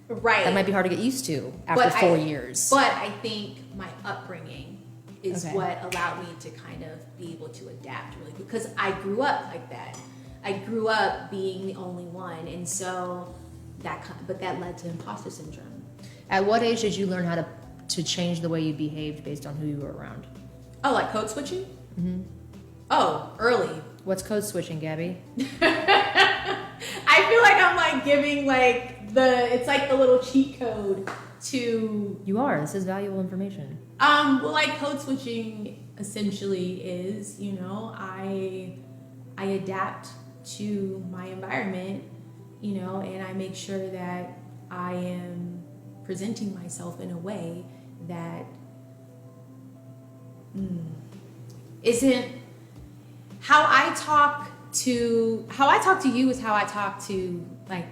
Right. That might be hard to get used to after 4 years. But I think my upbringing is what allowed me to kind of be able to adapt really, because I grew up like that. I grew up being the only one, and so that led to imposter syndrome. At what age did you learn how to change the way you behaved based on who you were around? Oh, like code switching? Mm-hmm. Oh, early. What's code switching, Gabby? I feel like I'm like giving like it's like the little cheat code to. You are. This is valuable information. Well, like code switching essentially is, you know, I adapt to my environment, you know, and I make sure that I am presenting myself in a way that isn't how I talk to you is how I talk to like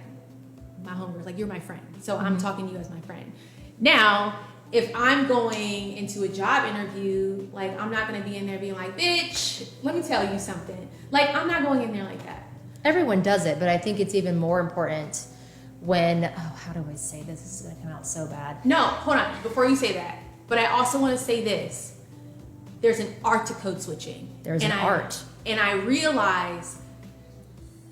my homegirls, like you're my friend. So I'm talking to you as my friend. Now, if I'm going into a job interview, like I'm not going to be in there being like, bitch, let me tell you something. Like I'm not going in there like that. Everyone does it, but I think it's even more important when, how do I say this? This is going to come out so bad. No, hold on. Before you say that, but I also want to say this. There's an art to code switching. There's an art. And I realize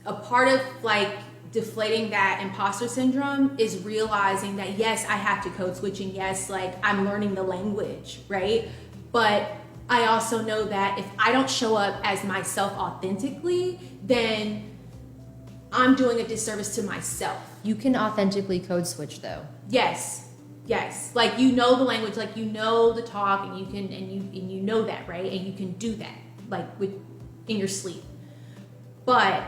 a part of like deflating that imposter syndrome is realizing that yes, I have to code switch, and yes, like I'm learning the language, right? But I also know that if I don't show up as myself authentically, then I'm doing a disservice to myself. You can authentically code switch though. Yes. Like you know the language, like you know the talk, and you can and you know that, right? And you can do that like in your sleep. But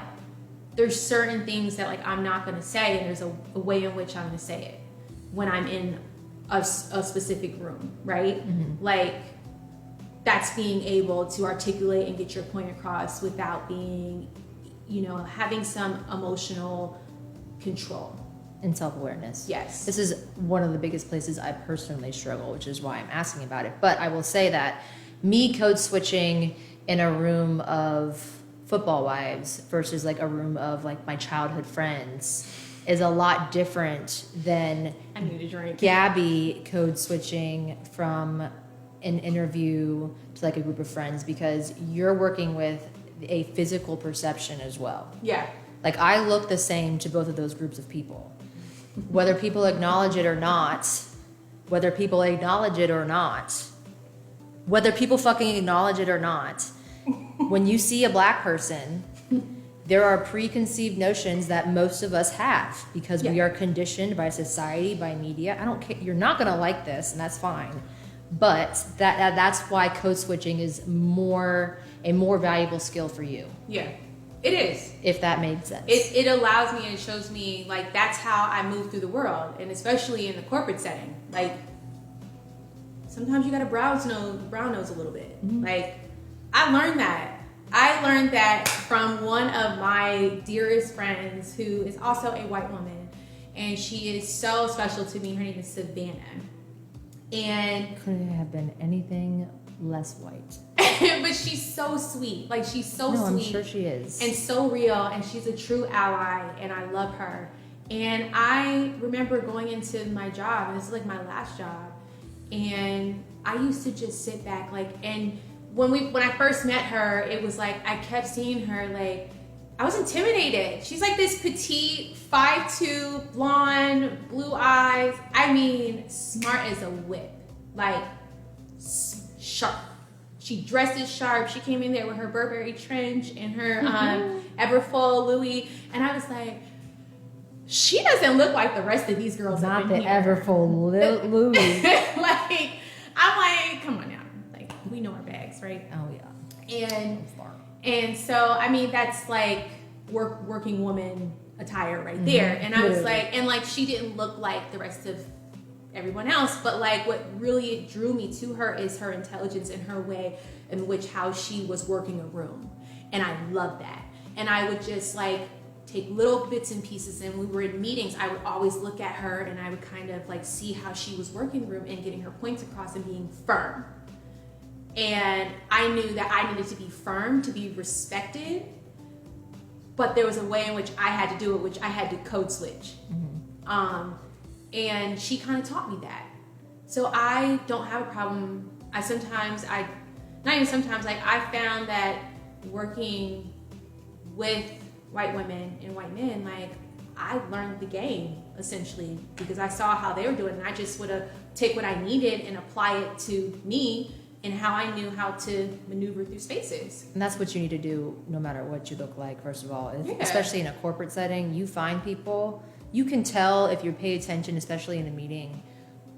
there's certain things that like I'm not going to say, and there's a way in which I'm going to say it when I'm in a specific room, right? Like that's being able to articulate and get your point across without being, having some emotional control and self-awareness. Yes. This is one of the biggest places I personally struggle, which is why I'm asking about it. But I will say that me code switching in a room of football wives versus like a room of like my childhood friends is a lot different than I need a drink. Gabby code switching from an interview to like a group of friends, because you're working with a physical perception as well. Yeah. Like I look the same to both of those groups of people. Whether people acknowledge it or not, whether people acknowledge it or not, whether people fucking acknowledge it or not, when you see a black person, there are preconceived notions that most of us have because we are conditioned by society, by media. I don't care. You're not going to like this, and that's fine. But that's why code switching is a more valuable skill for you. Yeah. It is. If that made sense. It allows me and it shows me, like, that's how I move through the world. And especially in the corporate setting. Like, sometimes you got to brown nose a little bit. Like, I learned that. I learned that from one of my dearest friends who is also a white woman. And she is so special to me. Her name is Savannah. And couldn't have been anything less white. But she's so sweet. Like, she's so sweet. I'm sure she is. And so real. And she's a true ally. And I love her. And I remember going into my job. And this is like my last job. And I used to just sit back. Like, and when I first met her, it was like I kept seeing her. Like, I was intimidated. She's like this petite, 5'2", blonde, blue eyes. I mean, smart as a whip. Like, sharp. She dresses sharp. She came in there with her Burberry trench and her Everfull Louis. And I was like, she doesn't look like the rest of these girls. Not the Everfull Louis. Like, I'm like, come on now. Like, we know our bags, right? Oh, yeah. And so, I mean, that's like working woman attire right there. And I was like, and like, she didn't look like the rest of everyone else, but like what really drew me to her is her intelligence and her way in which how she was working a room. And I love that. And I would just like take little bits and pieces, and when we were in meetings, I would always look at her and I would kind of like see how she was working the room and getting her points across and being firm. And I knew that I needed to be firm to be respected, but there was a way in which I had to do it, which I had to code switch. And she kind of taught me that. So I don't have a problem. I found that working with white women and white men, like, I learned the game essentially because I saw how they were doing, and I just would have take what I needed and apply it to me and how I knew how to maneuver through spaces. And that's what you need to do no matter what you look like, first of all. Especially in a corporate setting, you find people, you can tell if you pay attention, especially in a meeting,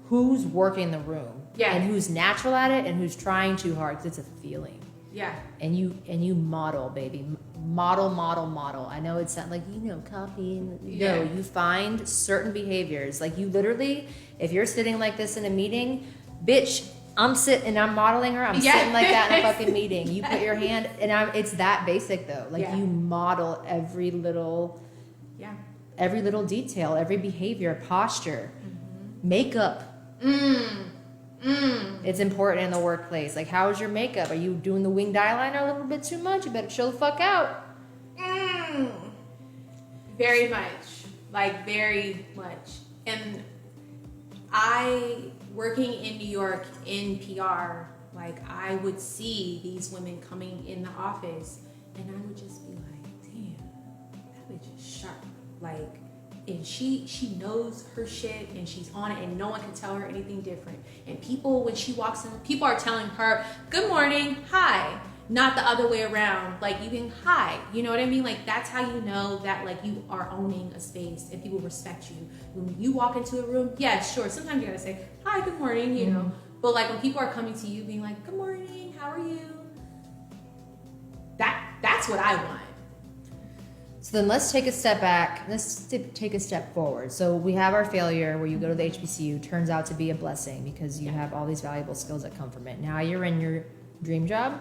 who's working the room and who's natural at it and who's trying too hard, because it's a feeling. Yeah. And you model, baby. Model. I know it's not like, copy. No, you find certain behaviors. Like, you literally, if you're sitting like this in a meeting, bitch, I'm modeling her. I'm sitting like that in a fucking meeting. You put your hand, and it's that basic though. Like, you model every little every little detail, every behavior, posture, makeup. It's important in the workplace. Like, how is your makeup? Are you doing the winged eyeliner a little bit too much? You better chill the fuck out. Very much. Like, very much. And working in New York in PR, like, I would see these women coming in the office, and I would just be like, damn, that bitch is sharp. Like, and she knows her shit, and she's on it, and no one can tell her anything different. And people, when she walks in, people are telling her, good morning, hi. Not the other way around. Like, you can hi. You know what I mean? Like, that's how you know that, like, you are owning a space and people respect you. When you walk into a room, yeah, sure, sometimes you gotta say, hi, good morning, you know. But, like, when people are coming to you being like, good morning, how are you? That's what I want. So then let's take a step back. Let's take a step forward. So we have our failure where you go to the HBCU, turns out to be a blessing because you have all these valuable skills that come from it. Now you're in your dream job.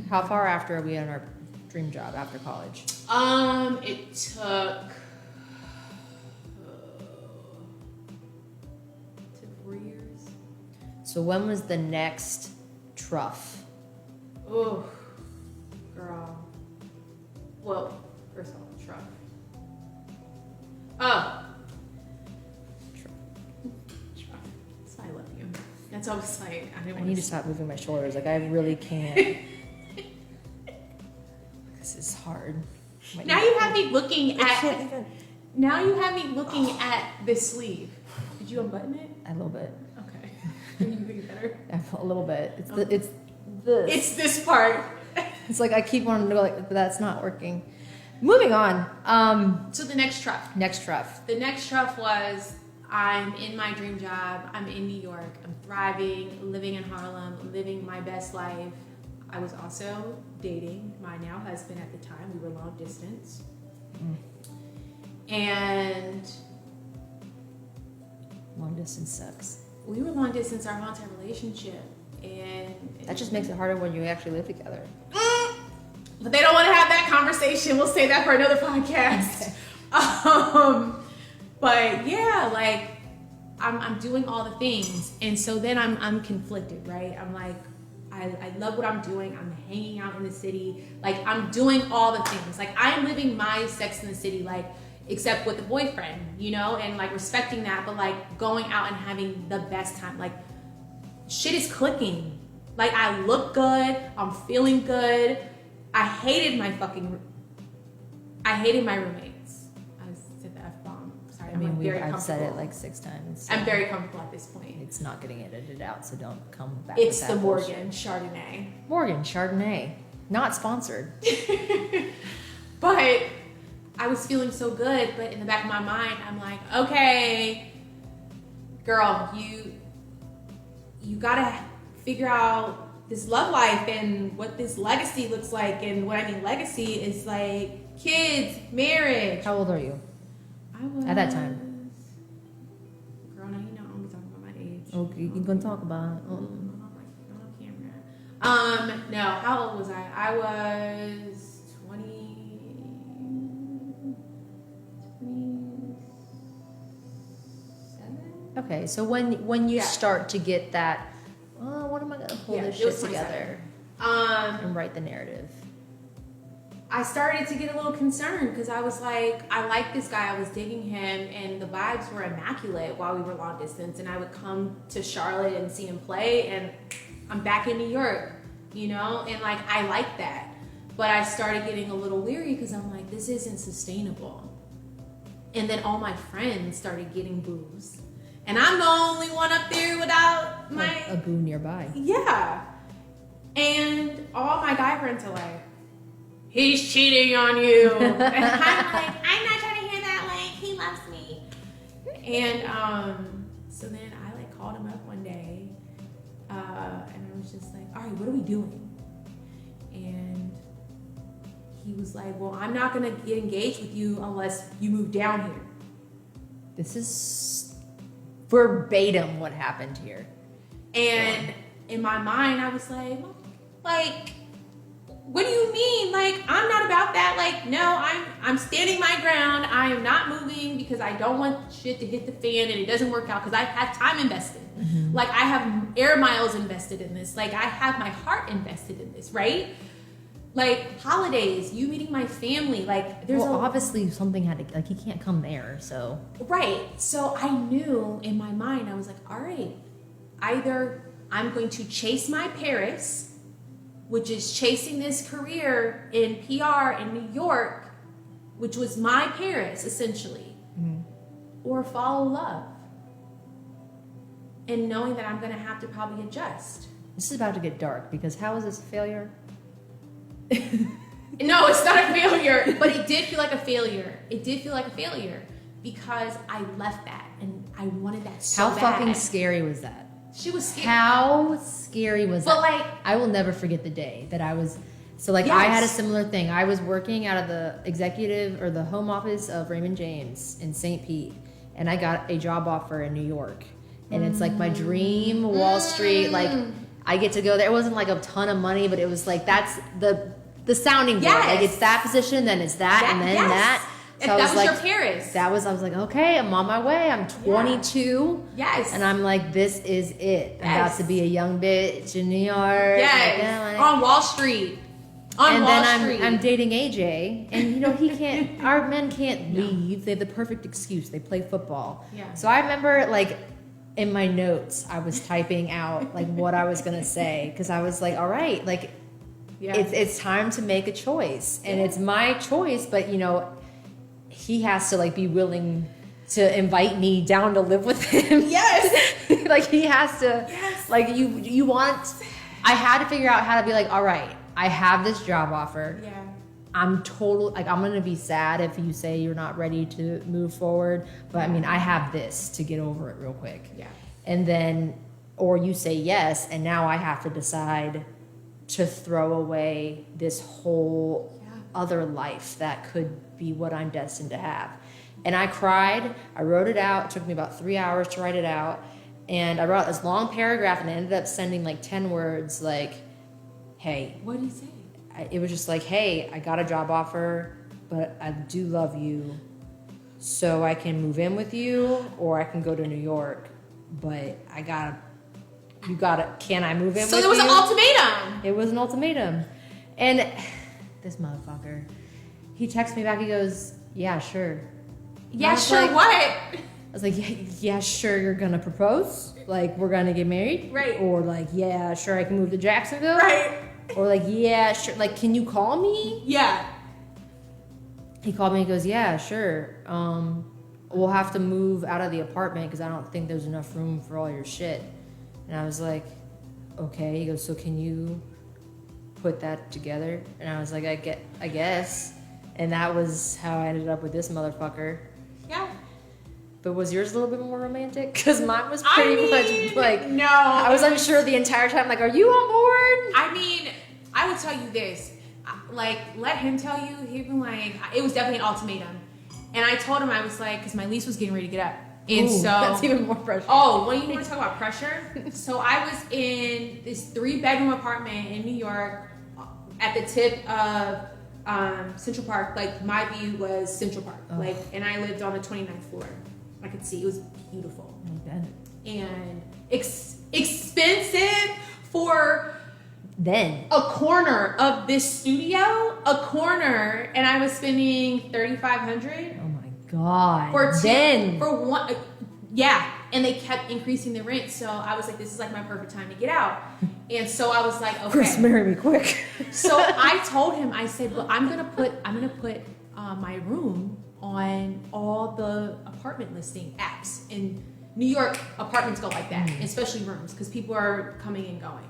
How far after are we in our dream job after college? It took 4 years. So when was the next trough? Oh, girl. Well, first of all, truck. Oh. Truck. That's why I love you. That's always like, I need to stop moving my shoulders. Like, I really can't. This is hard. Now you have me looking at. Now you have me looking at this sleeve. Did you unbutton it? A little bit. Okay. Can you make it better? A little bit. It's this part. It's like I keep wanting to go like, but that's not working. Moving on. So the next trough. The next trough was, I'm in my dream job. I'm in New York. I'm thriving, living in Harlem, living my best life. I was also dating my now husband at the time. We were long distance. And long distance sucks. We were long distance our whole entire relationship. And that just makes it harder when you actually live together. But they don't want to have that conversation. We'll save that for another podcast. But yeah, like I'm doing all the things, and so then I'm conflicted, right? I'm like, I love what I'm doing. I'm hanging out in the city, like I'm doing all the things. Like I'm living my Sex in the City, like except with a boyfriend, you know, and like respecting that, but like going out and having the best time. Like shit is clicking. Like I look good. I'm feeling good. I hated my roommates. I said the F-bomb. Sorry, I've said it like 6 times. So I'm very comfortable at this point. It's not getting edited out, so don't come back. It's the Morgan Chardonnay. Not sponsored. But I was feeling so good, but in the back of my mind, I'm like, okay, girl, you gotta figure out this love life and what this legacy looks like. And what I mean legacy is like kids, marriage. How old are you? I was at that time. Girl, now you know I'm gonna be talking about my age. Okay, you're gonna talk about it. Not on camera. No, how old was I? I was 27. Okay, so when you start to get that, oh, what am I gonna pull this shit together and write the narrative? I started to get a little concerned because I was like, I like this guy, I was digging him, and the vibes were immaculate while we were long distance. And I would come to Charlotte and see him play, and I'm back in New York, you know, and like I like that. But I started getting a little weary because I'm like, this isn't sustainable. And then all my friends started getting boos. And I'm the only one up there without a boo nearby. Yeah. And all my guy friends are like, he's cheating on you. And I'm like, I'm not trying to hear that. Like, he loves me. And so then I like called him up one day, and I was just like, all right, what are we doing? And he was like, well, I'm not gonna get engaged with you unless you move down here. This is verbatim what happened here. And in my mind, I was like, what do you mean? Like, I'm not about that. Like, no, I'm standing my ground. I am not moving because I don't want shit to hit the fan and it doesn't work out because I have time invested. Mm-hmm. Like, I have air miles invested in this. Like, I have my heart invested in this, right? Like, holidays, you meeting my family, like, there's obviously something had to, like, he can't come there, so. Right. So I knew in my mind, I was like, all right, either I'm going to chase my Paris, which is chasing this career in PR in New York, which was my Paris, essentially, or follow love. And knowing that I'm going to have to probably adjust. This is about to get dark, because how is this a failure? No, it's not a failure, but it did feel like a failure. It did feel like a failure because I left that and I wanted that so bad. How fucking scary was that? She was scared. How scary was that? But like, I will never forget the day that I was, so like yes. I had a similar thing. I was working out of the executive or the home office of Raymond James in St. Pete, and I got a job offer in New York. And it's like my dream Wall Street, like I get to go there. It wasn't like a ton of money, but it was like, that's the sounding board. Yes. Like it's that position, then it's that, and then yes. that. So that was like, your Paris. I was like, okay, I'm on my way. I'm 22. Yes. And I'm like, this is it. I'm about to be a young bitch in New York. Yes. On Wall Street. And then I'm dating AJ, and you know he can't. Our men can't leave. They have the perfect excuse. They play football. Yeah. So I remember like in my notes, I was typing out like what I was gonna say because I was like, all right, like it's time to make a choice, and it's my choice, but you know. He has to like be willing to invite me down to live with him. Yes. Like he has to, like you want, I had to figure out how to be like, all right, I have this job offer. Yeah. I'm like, I'm going to be sad if you say you're not ready to move forward. But I mean, I have this to get over it real quick. Yeah. And then, or you say yes. And now I have to decide to throw away this whole other life that could be what I'm destined to have. And I cried. I wrote it out. It took me about 3 hours to write it out. And I wrote this long paragraph and I ended up sending like 10 words like, hey. What did he say? It was just like, hey, I got a job offer, but I do love you. So I can move in with you or I can go to New York. But can I move in with you? So there was an ultimatum. It was an ultimatum. And this motherfucker, he texts me back, he goes, yeah, sure. Yeah, sure, like, what? I was like, yeah, sure, you're gonna propose? Like, we're gonna get married? Right. Or like, yeah, sure, I can move to Jacksonville? Right. Or like, yeah, sure, like, can you call me? Yeah. He called me, he goes, yeah, sure. We'll have to move out of the apartment because I don't think there's enough room for all your shit. And I was like, okay. He goes, so can you put that together? And I was like, I guess. And that was how I ended up with this motherfucker. Yeah. But was yours a little bit more romantic? Because mine was pretty much like, no. I was unsure the entire time. Like, are you on board? I mean, I would tell you this. Like, let him tell you. He'd be like, it was definitely an ultimatum. And I told him, I was like, because my lease was getting ready to get up. And so that's even more pressure. Oh, well, you want to talk about pressure? So I was in this 3-bedroom apartment in New York at the tip of Central Park. Like, my view was Central Park. Oh. Like, and I lived on the 29th floor. I could see. It was beautiful. And expensive for then a corner of this studio, a corner, and I was spending $3,500. Oh my god! For one, yeah, and they kept increasing the rent. So I was like, this is like my perfect time to get out. And so I was like, okay, Chris, marry me quick. So I told him, I said, well, I'm gonna put my room on all the apartment listing apps. In New York, apartments go like that, especially rooms, because people are coming and going.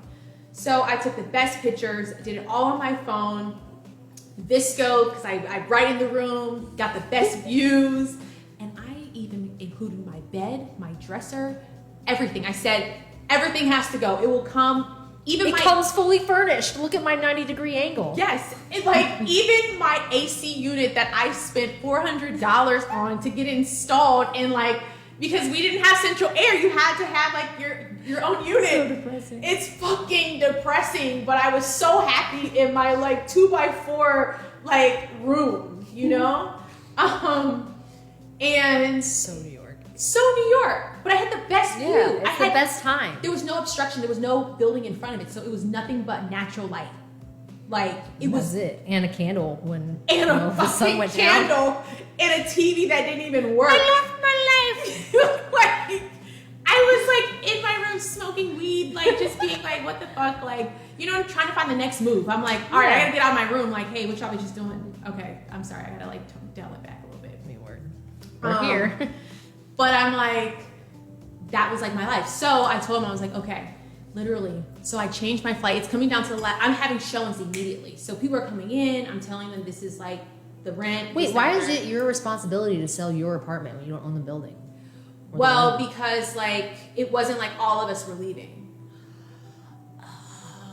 So I took the best pictures, did it all on my phone, Visco, because I brightened the room, got the best views, and I even included my bed, my dresser, everything. I said, everything has to go. It will come. It comes fully furnished. Look at my 90-degree angle. Yes. Like, even my AC unit that I spent $400 on to get installed, and like, because we didn't have central air, you had to have like your own unit. So depressing. It's fucking depressing, but I was so happy in my like 2x4 like room, you know? And So New York. So New York. But I had the best view. It's the best time. There was no obstruction. There was no building in front of it. So it was nothing but natural light. Like it was it. And a candle when the sun went down. And a TV that didn't even work. I love my life. Like, I was like in my room smoking weed, like just being like, what the fuck? Like, you know, I'm trying to find the next move. I'm like, all right, I gotta get out of my room. Like, hey, what y'all bitches doing? Okay, I'm sorry. I gotta like dial it back a little bit. Me word. We're here. But I'm like, that was like my life. So I told him, I was like, okay, literally. So I changed my flight. It's coming down to the last. I'm having showings immediately. So people are coming in. I'm telling them this is like the rent. Wait, why is it your responsibility to sell your apartment when you don't own the building? Well, because like it wasn't like all of us were leaving.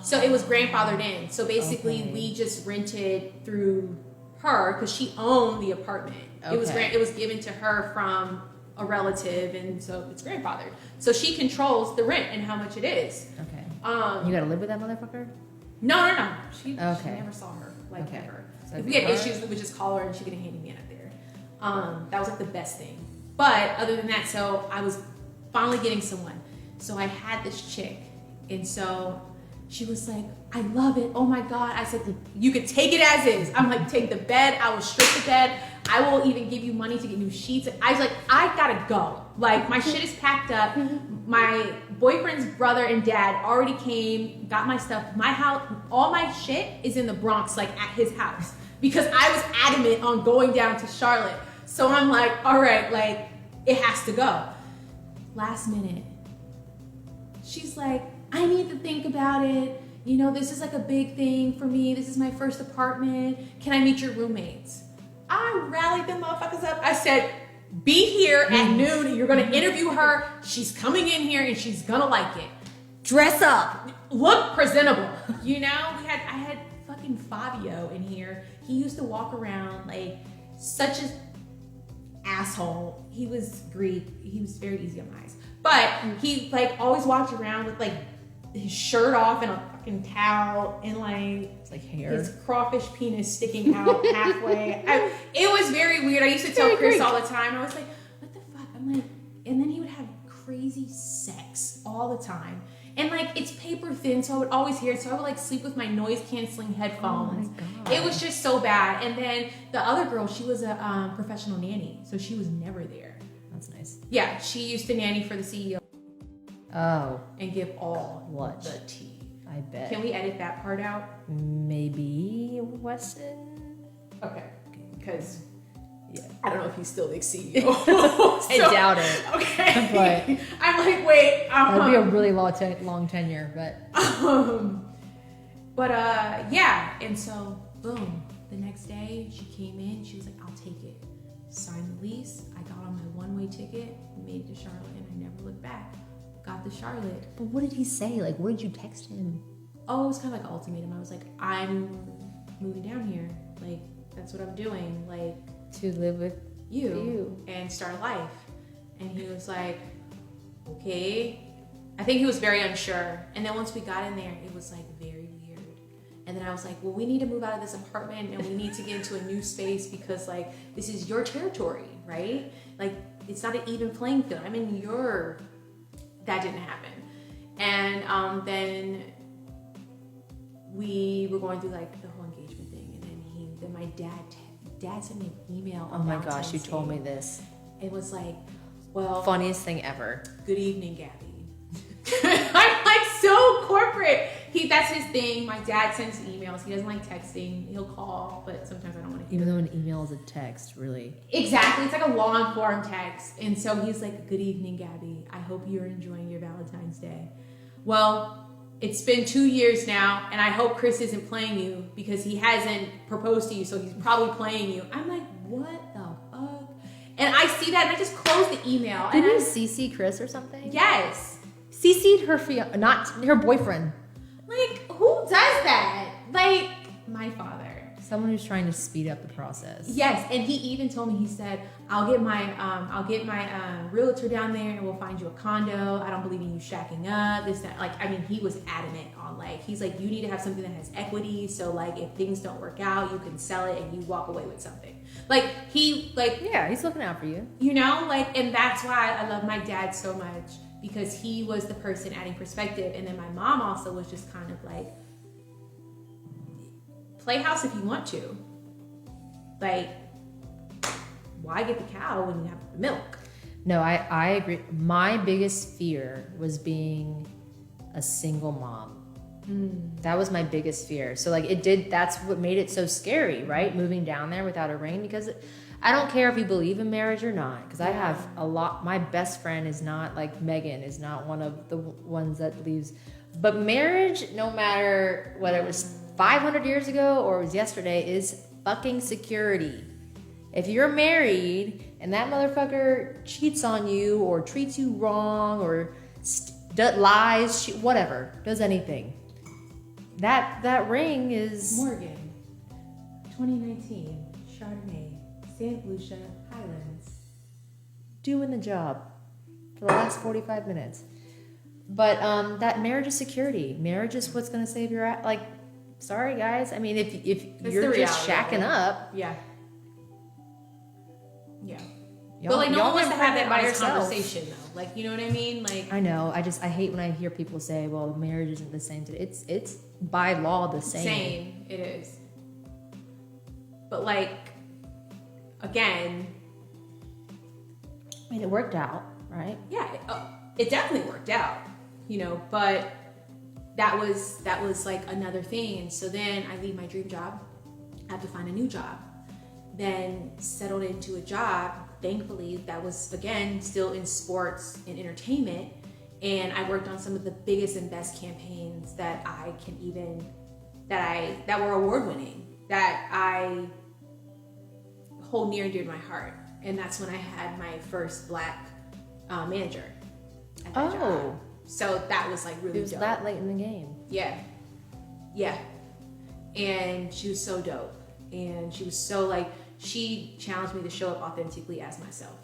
So it was grandfathered in. So basically we just rented through her because she owned the apartment. Okay. It was given to her from a relative, and so it's grandfathered. So she controls the rent and how much it is. Okay. You gotta live with that motherfucker? No. She never saw her ever. So if we had issues, we would just call her and she could hang me up there. That was like the best thing. But other than that, so I was finally getting someone. So I had this chick, and so she was like, I love it. Oh my God. I said, you could take it as is. I'm like, take the bed. I will strip the bed. I will even give you money to get new sheets. I was like, I gotta go. Like, my shit is packed up. My boyfriend's brother and dad already came, got my stuff. My house, all my shit is in the Bronx, like at his house, because I was adamant on going down to Charlotte. So I'm like, all right, like, it has to go. Last minute, she's like, I need to think about it. You know, this is like a big thing for me. This is my first apartment. Can I meet your roommates? I rallied them motherfuckers up. I said, be here at noon. You're going to interview her. She's coming in here and she's going to like it. Dress up. Look presentable. You know, I had fucking Fabio in here. He used to walk around like such an asshole. He was Greek. He was very easy on my eyes. But he like always walked around with like his shirt off and a fucking towel and like it's like hair. His crawfish penis sticking out halfway. It was very weird. I used to tell Chris all the time. I was like, what the fuck? I'm like, and then he would have crazy sex all the time. And like it's paper thin, so I would always hear it. So I would like sleep with my noise canceling headphones. Oh my God. It was just so bad. And then the other girl, she was a professional nanny, so she was never there. That's nice. Yeah, she used to nanny for the CEO. Oh. And give all the tea. I bet. Can we edit that part out? Maybe Weston? Okay. Because yeah, I don't know if he's still the CEO. I doubt it. Okay. But I'm like, wait. That'd be a really long tenure, but. Yeah. And so, boom. The next day, she came in. She was like, I'll take it. Signed the lease. I got on my one-way ticket, made it to Charlotte, and I never looked back. Got to Charlotte. But what did he say? Like, where did you text him? Oh, it was kind of like an ultimatum. I was like, I'm moving down here. Like, that's what I'm doing. Like, to live with you and start a life. And he was like, okay. I think he was very unsure. And then once we got in there, it was like very weird. And then I was like, well, we need to move out of this apartment and we need to get into a new space because like, this is your territory, right? Like, it's not an even playing field. I'm in your... That didn't happen. And then we were going through like the whole engagement thing. And then my dad sent me an email. Oh my gosh, you told me this. It was like, well, funniest thing ever. Good evening, Gabby. I'm like so corporate. That's his thing. My dad sends emails. He doesn't like texting. He'll call, but sometimes I don't want to hear. Even though an email is a text, really. Exactly. It's like a long form text. And so he's like, good evening, Gabby. I hope you're enjoying your Valentine's Day. Well, it's been 2 years now, and I hope Chris isn't playing you because he hasn't proposed to you, so he's probably playing you. I'm like, what the fuck? And I see that, and I just close the email. Did you CC Chris or something? Yes. CC'd her not her boyfriend. Like, who does that? Like, my father. Someone who's trying to speed up the process. Yes, and he even told me, he said, I'll get my realtor down there and we'll find you a condo. I don't believe in you shacking up, this, that. Like, I mean, he was adamant on, like, he's like, you need to have something that has equity, so like if things don't work out, you can sell it and you walk away with something. Like, yeah, he's looking out for you. You know, like, and that's why I love my dad so much, because he was the person adding perspective. And then my mom also was just kind of like, play house if you want to. Like, why get the cow when you have the milk? No, I agree. My biggest fear was being a single mom. That was my biggest fear. So like that's what made it so scary, right? Moving down there without a ring, because I don't care if you believe in marriage or not, because I have my best friend is not, like Megan is not one of the ones that believes, but marriage, no matter whether it was 500 years ago or it was yesterday, is fucking security. If you're married and that motherfucker cheats on you or treats you wrong or lies, whatever, does anything, that ring is... Morgan, 2019, Chardonnay, St. Lucia, Highlands. Doing the job for the last 45 minutes. But that marriage is security. Marriage is what's going to save your... Like, sorry, guys. I mean, if you're just shacking up... Yeah. Yeah. But like, no one wants to have that by honest yourself. conversation, though. Like, you know what I mean? Like, I know. I hate when I hear people say, well, marriage isn't the same today. It's by law the same. Same. It is. But, like, again... I mean, it worked out, right? Yeah. It definitely worked out, you know, but that was like another thing. And so then I leave my dream job. I have to find a new job. Then settled into a job, thankfully, that was, again, still in sports and entertainment. And I worked on some of the biggest and best campaigns that that were award winning, that I hold near and dear to my heart. And that's when I had my first Black manager at that job. So that was like really dope. It was that late in the game. Yeah. Yeah. And she was so dope. And she was so like, she challenged me to show up authentically as myself.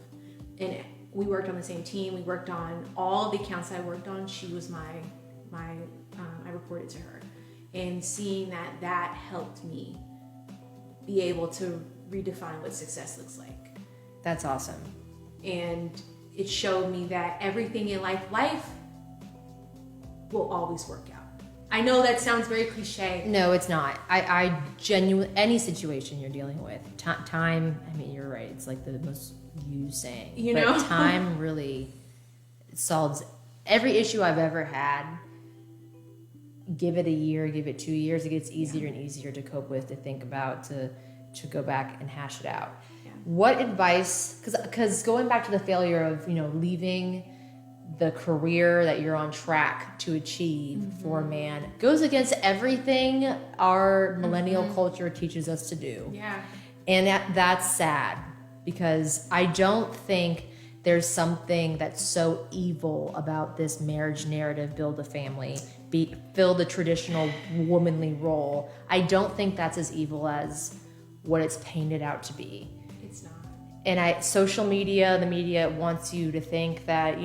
And we worked on the same team. We worked on all the accounts I worked on. She was I reported to her. And seeing that helped me be able to redefine what success looks like. That's awesome. And it showed me that everything in life will always work out. I know that sounds very cliche. No, it's not. I genuinely, any situation you're dealing with, time, I mean, you're right. It's like the most used saying. You know? But time really solves every issue I've ever had. Give it a year, give it 2 years, it gets easier and easier to cope with, to think about, to go back and hash it out. Yeah. What advice, because going back to the failure of, leaving the career that you're on track to achieve for a man goes against everything our millennial culture teaches us to do. Yeah. And that's sad, because I don't think there's something that's so evil about this marriage narrative, build a family, fill the traditional womanly role. I don't think that's as evil as what it's painted out to be. It's not. And social media, the media wants you to think that,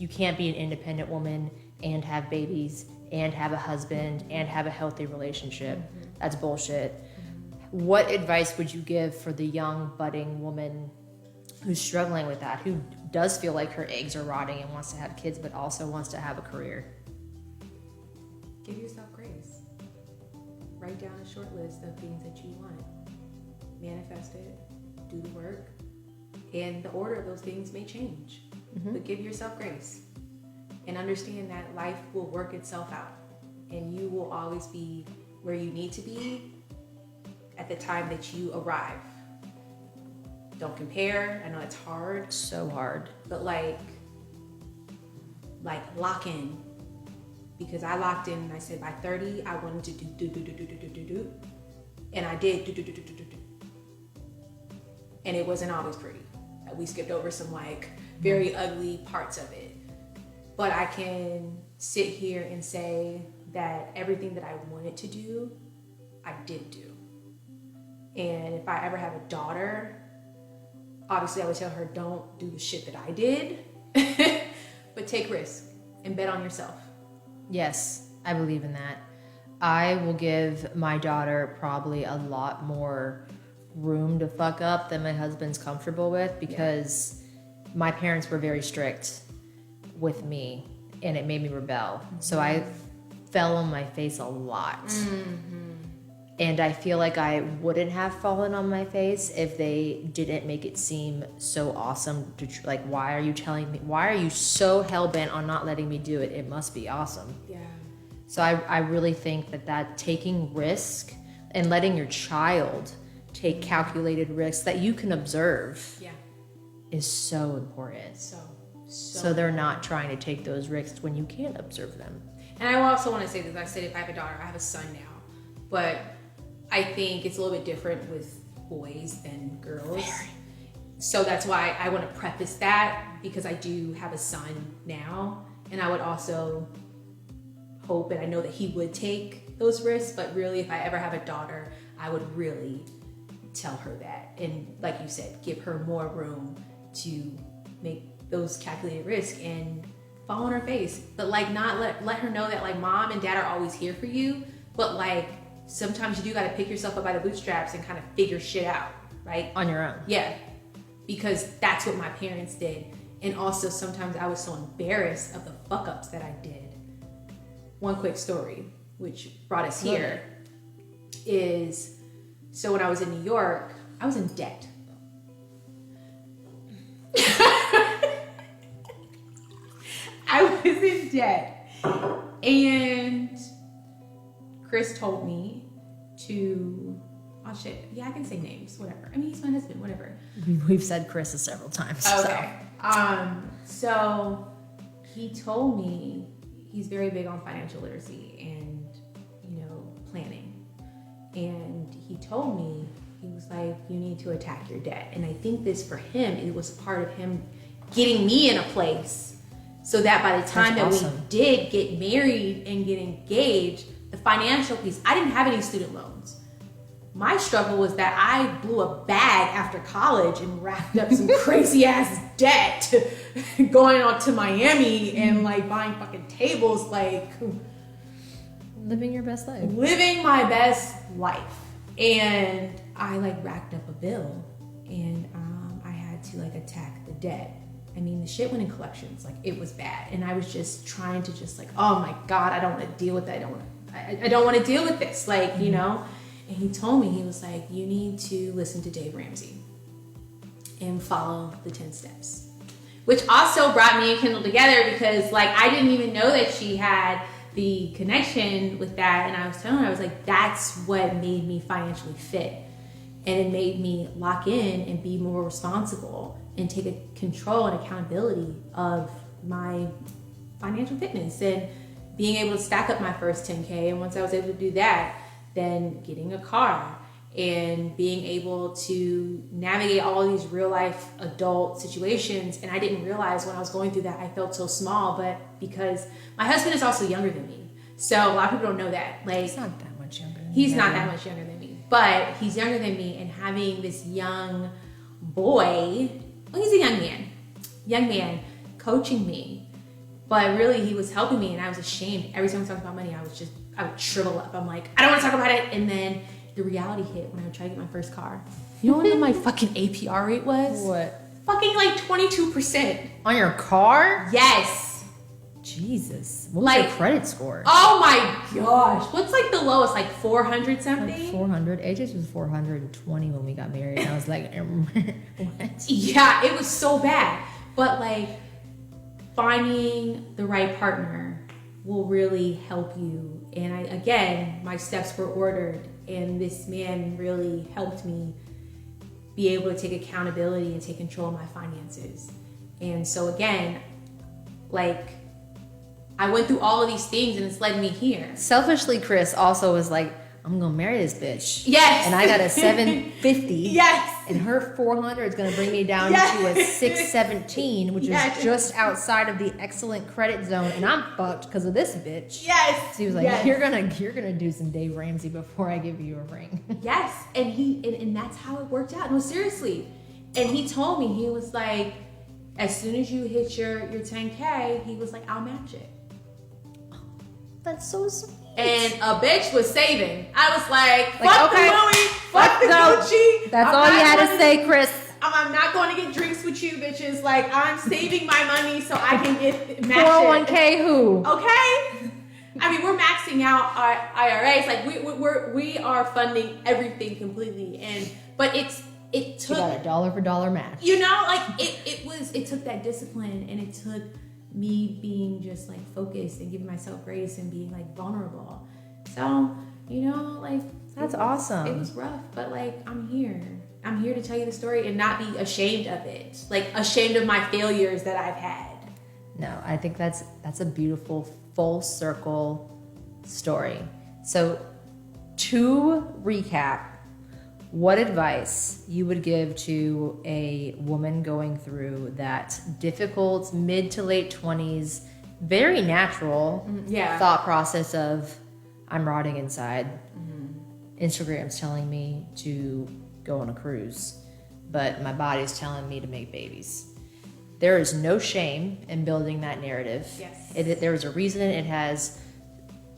you can't be an independent woman and have babies and have a husband and have a healthy relationship. That's bullshit. What advice would you give for the young budding woman who's struggling with that, who does feel like her eggs are rotting and wants to have kids but also wants to have a career? Give yourself grace. Write down a short list of things that you want. Manifest it. Do the work. And the order of those things may change. But give yourself grace. And understand that life will work itself out. And you will always be where you need to be at the time that you arrive. Don't compare. I know it's hard. So hard. But like lock in. Because I locked in and I said by 30, I wanted to do. And I did do. And it wasn't always pretty. We skipped over some very ugly parts of it. But I can sit here and say that everything that I wanted to do, I did do. And if I ever have a daughter, obviously I would tell her, don't do the shit that I did, but take risks and bet on yourself. Yes, I believe in that. I will give my daughter probably a lot more room to fuck up than my husband's comfortable with, because my parents were very strict with me and it made me rebel. So I fell on my face a lot. And I feel like I wouldn't have fallen on my face if they didn't make it seem so awesome. Like, why are you telling me? Why are you so hell-bent on not letting me do it? It must be awesome. Yeah. So I really think that taking risk and letting your child take calculated risks that you can observe is so important. So they're not trying to take those risks when you can't observe them. And I also want to say this. I said if I have a daughter, I have a son now. But I think it's a little bit different with boys than girls. Very. So that's why I want to preface that, because I do have a son now. And I would also hope, and I know that he would take those risks, but really if I ever have a daughter, I would really tell her that. And like you said, give her more room to make those calculated risks and fall on her face. But like not let her know that like mom and dad are always here for you, but like sometimes you do got to pick yourself up by the bootstraps and kind of figure shit out, right? On your own. Yeah, because that's what my parents did. And also sometimes I was so embarrassed of the fuck ups that I did. One quick story, which brought us here, is so when I was in New York, I was in debt. I was in debt. And Chris told me to, oh shit, yeah, I can say names, whatever. I mean, he's my husband, whatever. We've said Chris several times. Okay. So he told me he's very big on financial literacy and, you know, planning. And he told me, he was like, you need to attack your debt. And I think this for him, it was part of him getting me in a place so that by the time That's that awesome. we did get married and get engaged, the financial piece, I didn't have any student loans. My struggle was that I blew a bag after college and racked up some crazy ass debt going on to Miami and like buying fucking tables, like Living your best life. living my best life. And I like racked up a bill and I had to like attack the debt. I mean, the shit went in collections, like it was bad. And I was just trying to just like, oh my God, I don't want to deal with that. I don't want to deal with this. Like, you know, and he told me, he was like, you need to listen to Dave Ramsey and follow the 10 steps, which also brought me and Kendall together because like, I didn't even know that she had the connection with that. And I was telling her, I was like, that's what made me financially fit. And it made me lock in and be more responsible and take a control and accountability of my financial fitness and being able to stack up my first 10K. And once I was able to do that, then getting a car and being able to navigate all of these real life adult situations. And I didn't realize when I was going through that, I felt so small, but because my husband is also younger than me. So a lot of people don't know that. Like, He's not that much younger than he's me. not that much younger than me, but he's younger than me, and having this young boy, well, he's a young man coaching me, but really he was helping me, and I was ashamed. Every time we talked about money, I would shrivel up. I'm like, I don't want to talk about it. And then the reality hit when I would try to get my first car. You know what my fucking APR rate was? What? Fucking like 22%. On your car? Yes. Jesus. What was Like- your credit score? Oh my gosh. What's like the lowest? Like 400 something? Like 400. AJ's was 420 when we got married. And I was like, what? Yeah, it was so bad. But like finding the right partner will really help you. And again, my steps were ordered, and this man really helped me be able to take accountability and take control of my finances. And so again, like I went through all of these things and it's led me here. Selfishly, Chris also was like, I'm going to marry this bitch. Yes. And I got a 750. Yes. And her 400 is going to bring me down Yes. to a 617, which Yes. is just outside of the excellent credit zone, and I'm fucked because of this bitch. Yes. So he was like, Yes. you're gonna do some Dave Ramsey before I give you a ring. Yes, and that's how it worked out. No, seriously. And he told me, he was like, as soon as you hit your 10K, he was like, I'll match it. That's so sweet. And a bitch was saving. I was like fuck okay. the Louis, fuck the No, Gucci. that's I'm all you not had to going say, Chris. I'm not going to get drinks with you bitches. Like, I'm saving my money so I can get match 401k who? Okay? I mean, we're maxing out our IRAs. Like, we are funding everything completely. But it You took, got a dollar for dollar match. you know, like, it took that discipline, and it took me being just like focused and giving myself grace and being like vulnerable. So, you know, like, That's awesome. It was rough, but like, I'm here to tell you the story and not be ashamed of it, like ashamed of my failures that I've had. No, I think that's a beautiful full circle story. So to recap, what advice you would give to a woman going through that difficult mid to late 20s, very natural thought process of, I'm rotting inside. Instagram's telling me to go on a cruise, but my body's telling me to make babies. There is no shame in building that narrative. Yes. There is a reason it has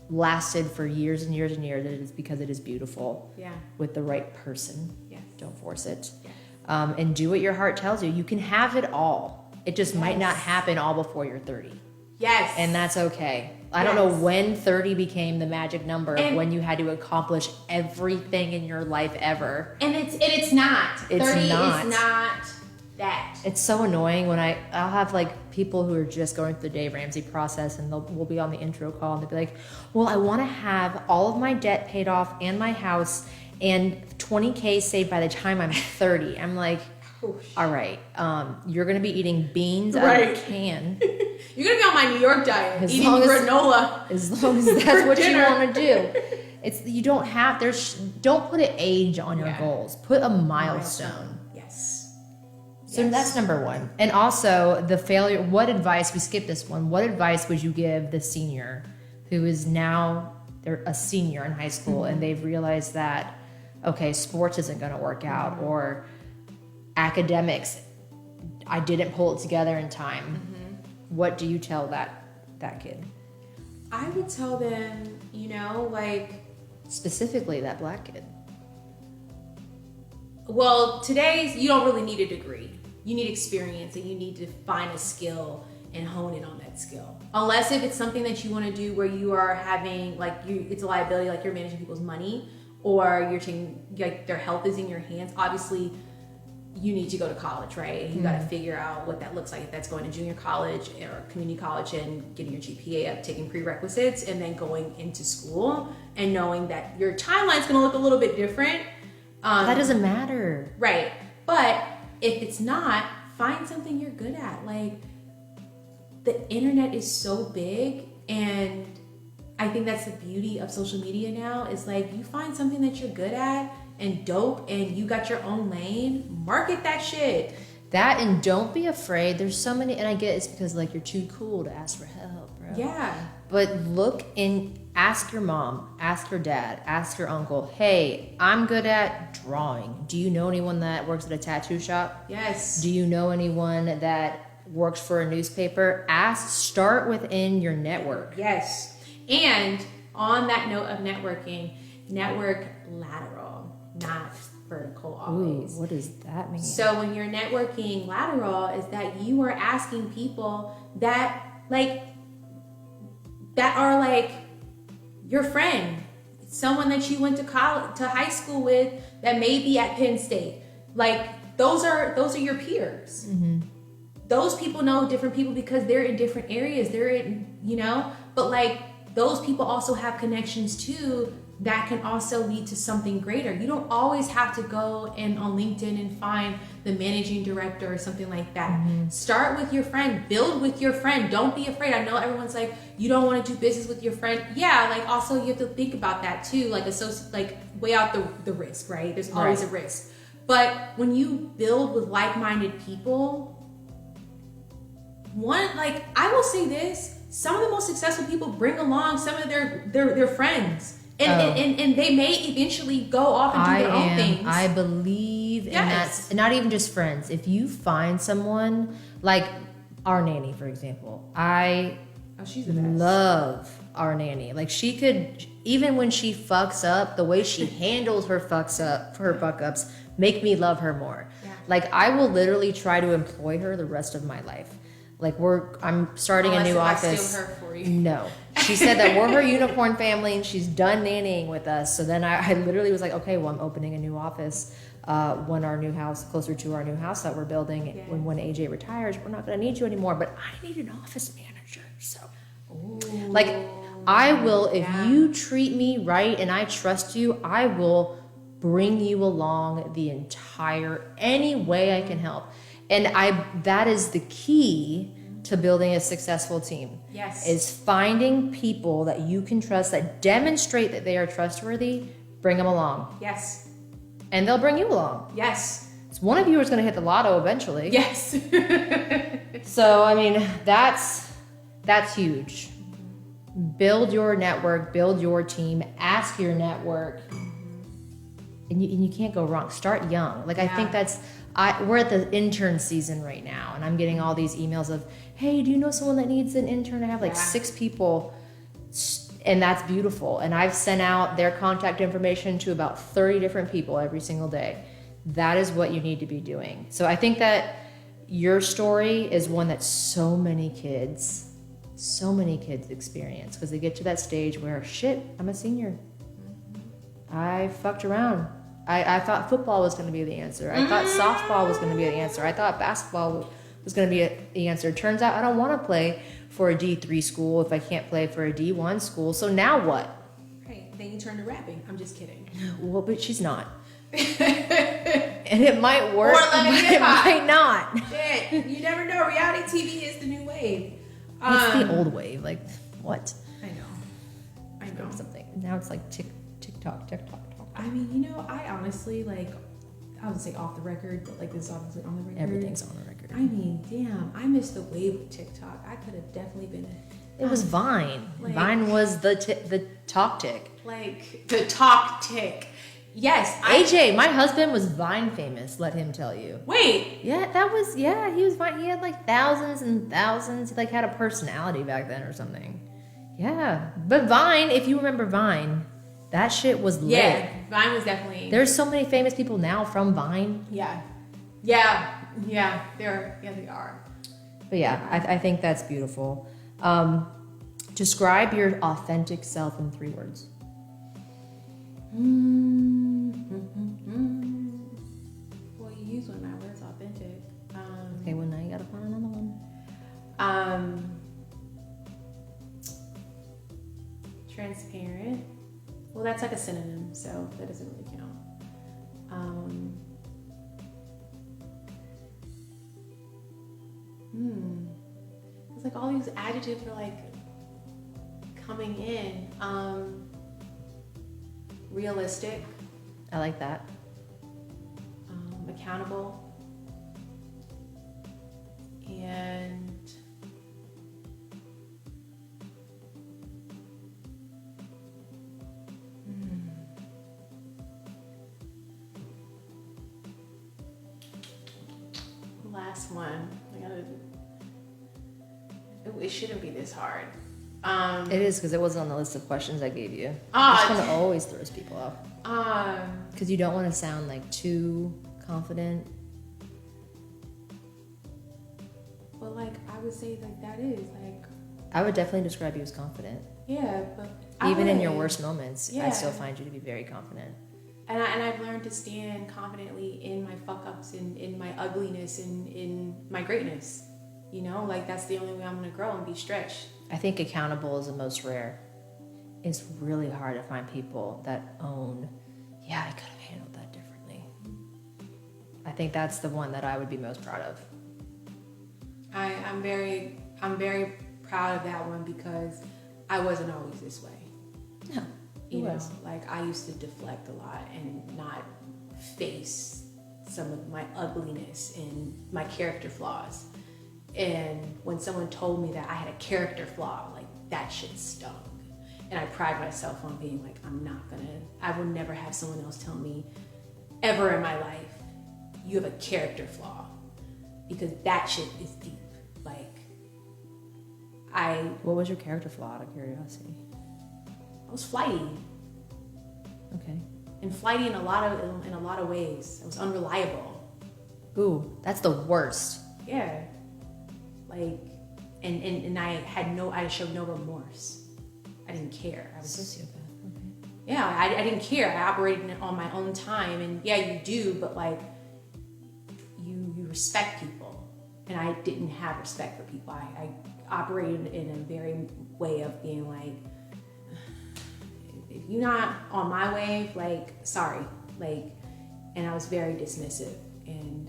lasted for years and years and years. It is because it is beautiful. Yeah. With the right person. Yes. Don't force it. Yes. And do what your heart tells you. You can have it all. It just might not happen all before you're 30. Yes. And that's okay. I don't know when 30 became the magic number of when you had to accomplish everything in your life ever. And it's not. It's 30 not. is not that. It's so annoying when I'll have like people who are just going through the Dave Ramsey process, and we'll be on the intro call and they'll be like, well, I want to have all of my debt paid off and my house and 20K saved by the time I'm 30. I'm like, all right, you're going to be eating beans out of a can. You're going to be on my New York diet, As eating long as- granola. As long as that's what you dinner. want to do. It's, you don't have, don't put an age on your goals. Put a milestone. Yes. So that's number one. And also the failure, what advice, we skipped this one, what advice would you give the senior who is now, they're a senior in high school and they've realized that, okay, sports isn't going to work out, or academics, I didn't pull it together in time. What do you tell that kid? I would tell them, you know, like, Specifically that black kid. well, today's, you don't really need a degree. You need experience, and you need to find a skill and hone in on that skill. Unless if it's something that you want to do where you are having, like, it's a liability, like you're managing people's money, or you're taking, like, their health is in your hands. Obviously, you need to go to college, right? And you got to figure out what that looks like. If that's going to junior college or community college and getting your GPA up, taking prerequisites, and then going into school and knowing that your timeline's going to look a little bit different. That doesn't matter. Right. But if it's not, find something you're good at. Like, the internet is so big, and I think that's the beauty of social media now, is like, you find something that you're good at and dope, and you got your own lane, market that shit. That, and don't be afraid. There's so many, and I get it's because like you're too cool to ask for help, bro. Yeah. But look and ask your mom, ask your dad, ask your uncle, hey, I'm good at drawing. Do you know anyone that works at a tattoo shop? Yes. Do you know anyone that works for a newspaper? Start within your network. Yes. And on that note of networking, network lateral, not vertical always. Ooh, what does that mean? So when you're networking lateral, is that you are asking people that are like your friend, someone that you went to college, to high school with, that may be at Penn State. Like, those are your peers. Those people know different people because they're in different areas. They're in, you know, but like, those people also have connections too that can also lead to something greater. You don't always have to go and on LinkedIn and find the managing director or something like that. Start with your friend, build with your friend. Don't be afraid. I know everyone's like, you don't want to do business with your friend. Yeah, like, also you have to think about that too. Like, weigh out the risk, right? There's always a risk. But when you build with like-minded people, I will say this, some of the most successful people bring along some of their friends. And they may eventually go off and do their own things. I believe in that. And not even just friends. If you find someone like our nanny, for example, she's the best. Love our nanny. Like, she could, even when she fucks up, the way she handles her fuck ups make me love her more. Yeah. Like, I will literally try to employ her the rest of my life. Like, I'm starting a new office. I steal her for you. No. She said that we're her unicorn family and she's done nannying with us. So then I literally was like, okay, well, I'm opening a new office closer to our new house that we're building. Yeah. When AJ retires, we're not going to need you anymore. But I need an office manager. So, like, I will, if you treat me right and I trust you, I will bring you along any way I can help. And that is the key to building a successful team. Yes. Is finding people that you can trust, that demonstrate that they are trustworthy, bring them along. Yes. And they'll bring you along. Yes. So one of you is going to hit the lotto eventually. Yes. So, I mean, that's huge. Build your network, build your team, ask your network. And you can't go wrong. Start young. Like, I think we're at the intern season right now, and I'm getting all these emails of, hey, do you know someone that needs an intern? I have like 6 people, and that's beautiful. And I've sent out their contact information to about 30 different people every single day. That is what you need to be doing. So I think that your story is one that so many kids experience, because they get to that stage where, shit, I'm a senior. I fucked around. I thought football was going to be the answer. I thought softball was going to be the answer. I thought basketball was going to be the answer. Turns out I don't want to play for a D3 school if I can't play for a D1 school. So now what? Right. Then you turn to rapping. I'm just kidding. Well, but she's not. And it might work, but it might not. Shit. You never know. Reality TV is the new wave. It's the old wave. Like, what? I know. Something. Now it's like TikTok. I mean, I honestly, like, I would say off the record, but like, this is obviously on the record. Everything's on the record. I mean, damn, I missed the wave of TikTok. I could have definitely been It was Vine. Vine was the talk tick. Like, the talk tick. Yes. AJ, my husband was Vine famous, let him tell you. Wait. Yeah, he was Vine. He had like thousands and thousands. He like had a personality back then or something. Yeah. But Vine, if you remember Vine, that shit was lit. Yeah, Vine was definitely. There's so many famous people now from Vine. Yeah, they are. But yeah, I think that's beautiful. Describe your authentic self in 3 words. Well, you use one of my words, authentic. Okay, well, now you gotta find another one. Transparent. Well, that's like a synonym, so that doesn't really count. It's like all these adjectives are like coming in. Realistic. I like that. Accountable. And last one. It shouldn't be this hard. It is, because it wasn't on the list of questions I gave you. This one always throws people off. Because you don't want to sound like too confident. Well, like, I would say like that is like. I would definitely describe you as confident. Yeah, but even in your worst moments, I still find you to be very confident. And I've learned to stand confidently in my fuck ups, in my ugliness, in my greatness. Like, that's the only way I'm gonna grow and be stretched. I think accountable is the most rare. It's really hard to find people that own, I could have handled that differently. I think that's the one that I would be most proud of. I'm very proud of that one, because I wasn't always this way. No, you know, like, I used to deflect a lot and not face some of my ugliness and my character flaws. And when someone told me that I had a character flaw, like that shit stung. And I pride myself on being like, I will never have someone else tell me ever in my life, you have a character flaw. Because that shit is deep. Like, What was your character flaw, out of curiosity? I was flighty. Okay. And flighty in a lot of ways. I was unreliable. Ooh, that's the worst. Yeah. Like, and I showed no remorse. I didn't care. I was Sociopath. Okay. Yeah, I didn't care. I operated on my own time, and yeah, you do, but like, you respect people, and I didn't have respect for people. I operated in a very way of being like, if you're not on my wave, like, sorry, like, and I was very dismissive. And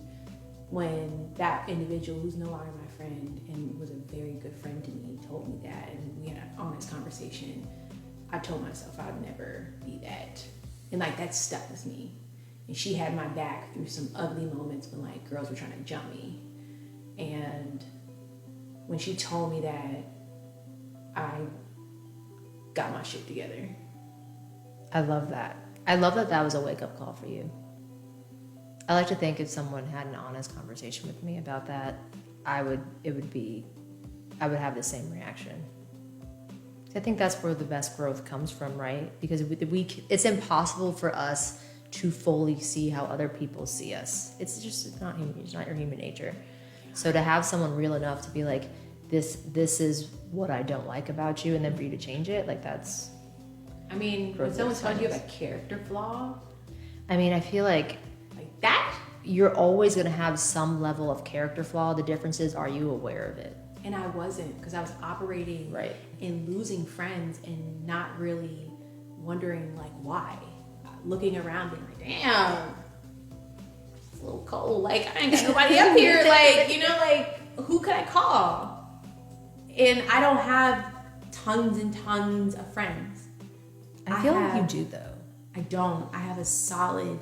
when that individual, who's no longer my friend and was a very good friend to me, told me that, and we had an honest conversation, I told myself I would never be that. And like, that stuck with me. And she had my back through some ugly moments when like girls were trying to jump me. And when she told me that, I got my shit together. I love that. I love that that was a wake-up call for you. I like to think if someone had an honest conversation with me about that, I would have the same reaction. I think that's where the best growth comes from, right? Because it's impossible for us to fully see how other people see us. It's not your human nature. So to have someone real enough to be like, this is what I don't like about you, and then for you to change it, like that's. I mean, when someone tells you about a character flaw, I mean, I feel like that, you're always going to have some level of character flaw. The difference is, are you aware of it? and I wasn't, because I was operating right. and losing friends and not really wondering like why. Looking around being like, damn, it's a little cold. Like, I ain't got nobody up here. Like, you know, like, who could I call? And I don't have tons and tons of friends. I feel like you do though. I don't. I have a solid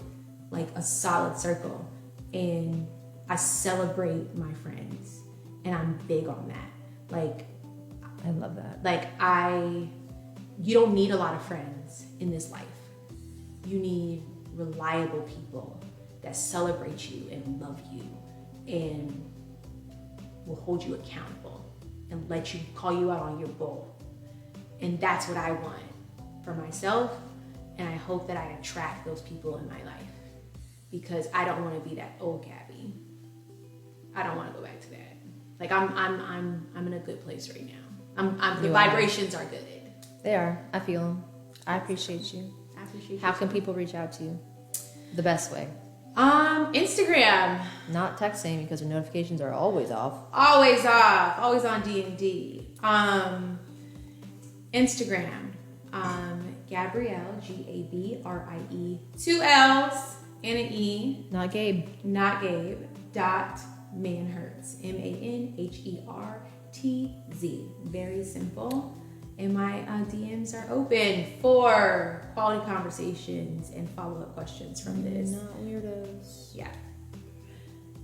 circle, and I celebrate my friends, and I'm big on that. Like, I love that. Like, you don't need a lot of friends in this life. You need reliable people that celebrate you and love you and will hold you accountable and let you call you out on your bull. And that's what I want for myself. And I hope that I attract those people in my life, because I don't want to be that old Gabby. I don't want to go back to that. Like, I'm in a good place right now. The vibrations are good. They are. I feel them. I appreciate you. I appreciate you. How can people reach out to you? The best way. Instagram. Not texting, because the notifications are always off. Always off. Always on D&D. Instagram. Gabrielle, Gabrie, 2 L's and an E. Not Gabe. Not Gabe. Manhertz. Manhertz. Very simple. And my DMs are open for quality conversations and follow-up questions from this. Not weirdos. Yeah.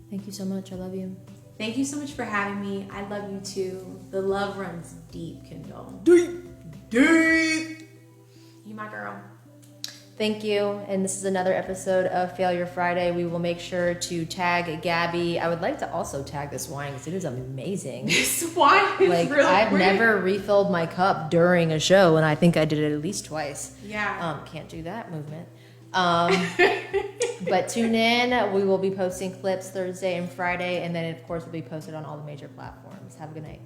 Thank you so much. I love you. Thank you so much for having me. I love you too. The love runs deep, Kendall. Deep. You my girl. Thank you. And this is another episode of Failure Friday. We will make sure to tag Gabby. I would like to also tag this wine because it is amazing. This wine is like, really I've pretty. never refilled my cup during a show, and I think I did it at least twice. Yeah. Can't do that movement. But tune in. We will be posting clips Thursday and Friday, and then, of course, will be posted on all the major platforms. Have a good night.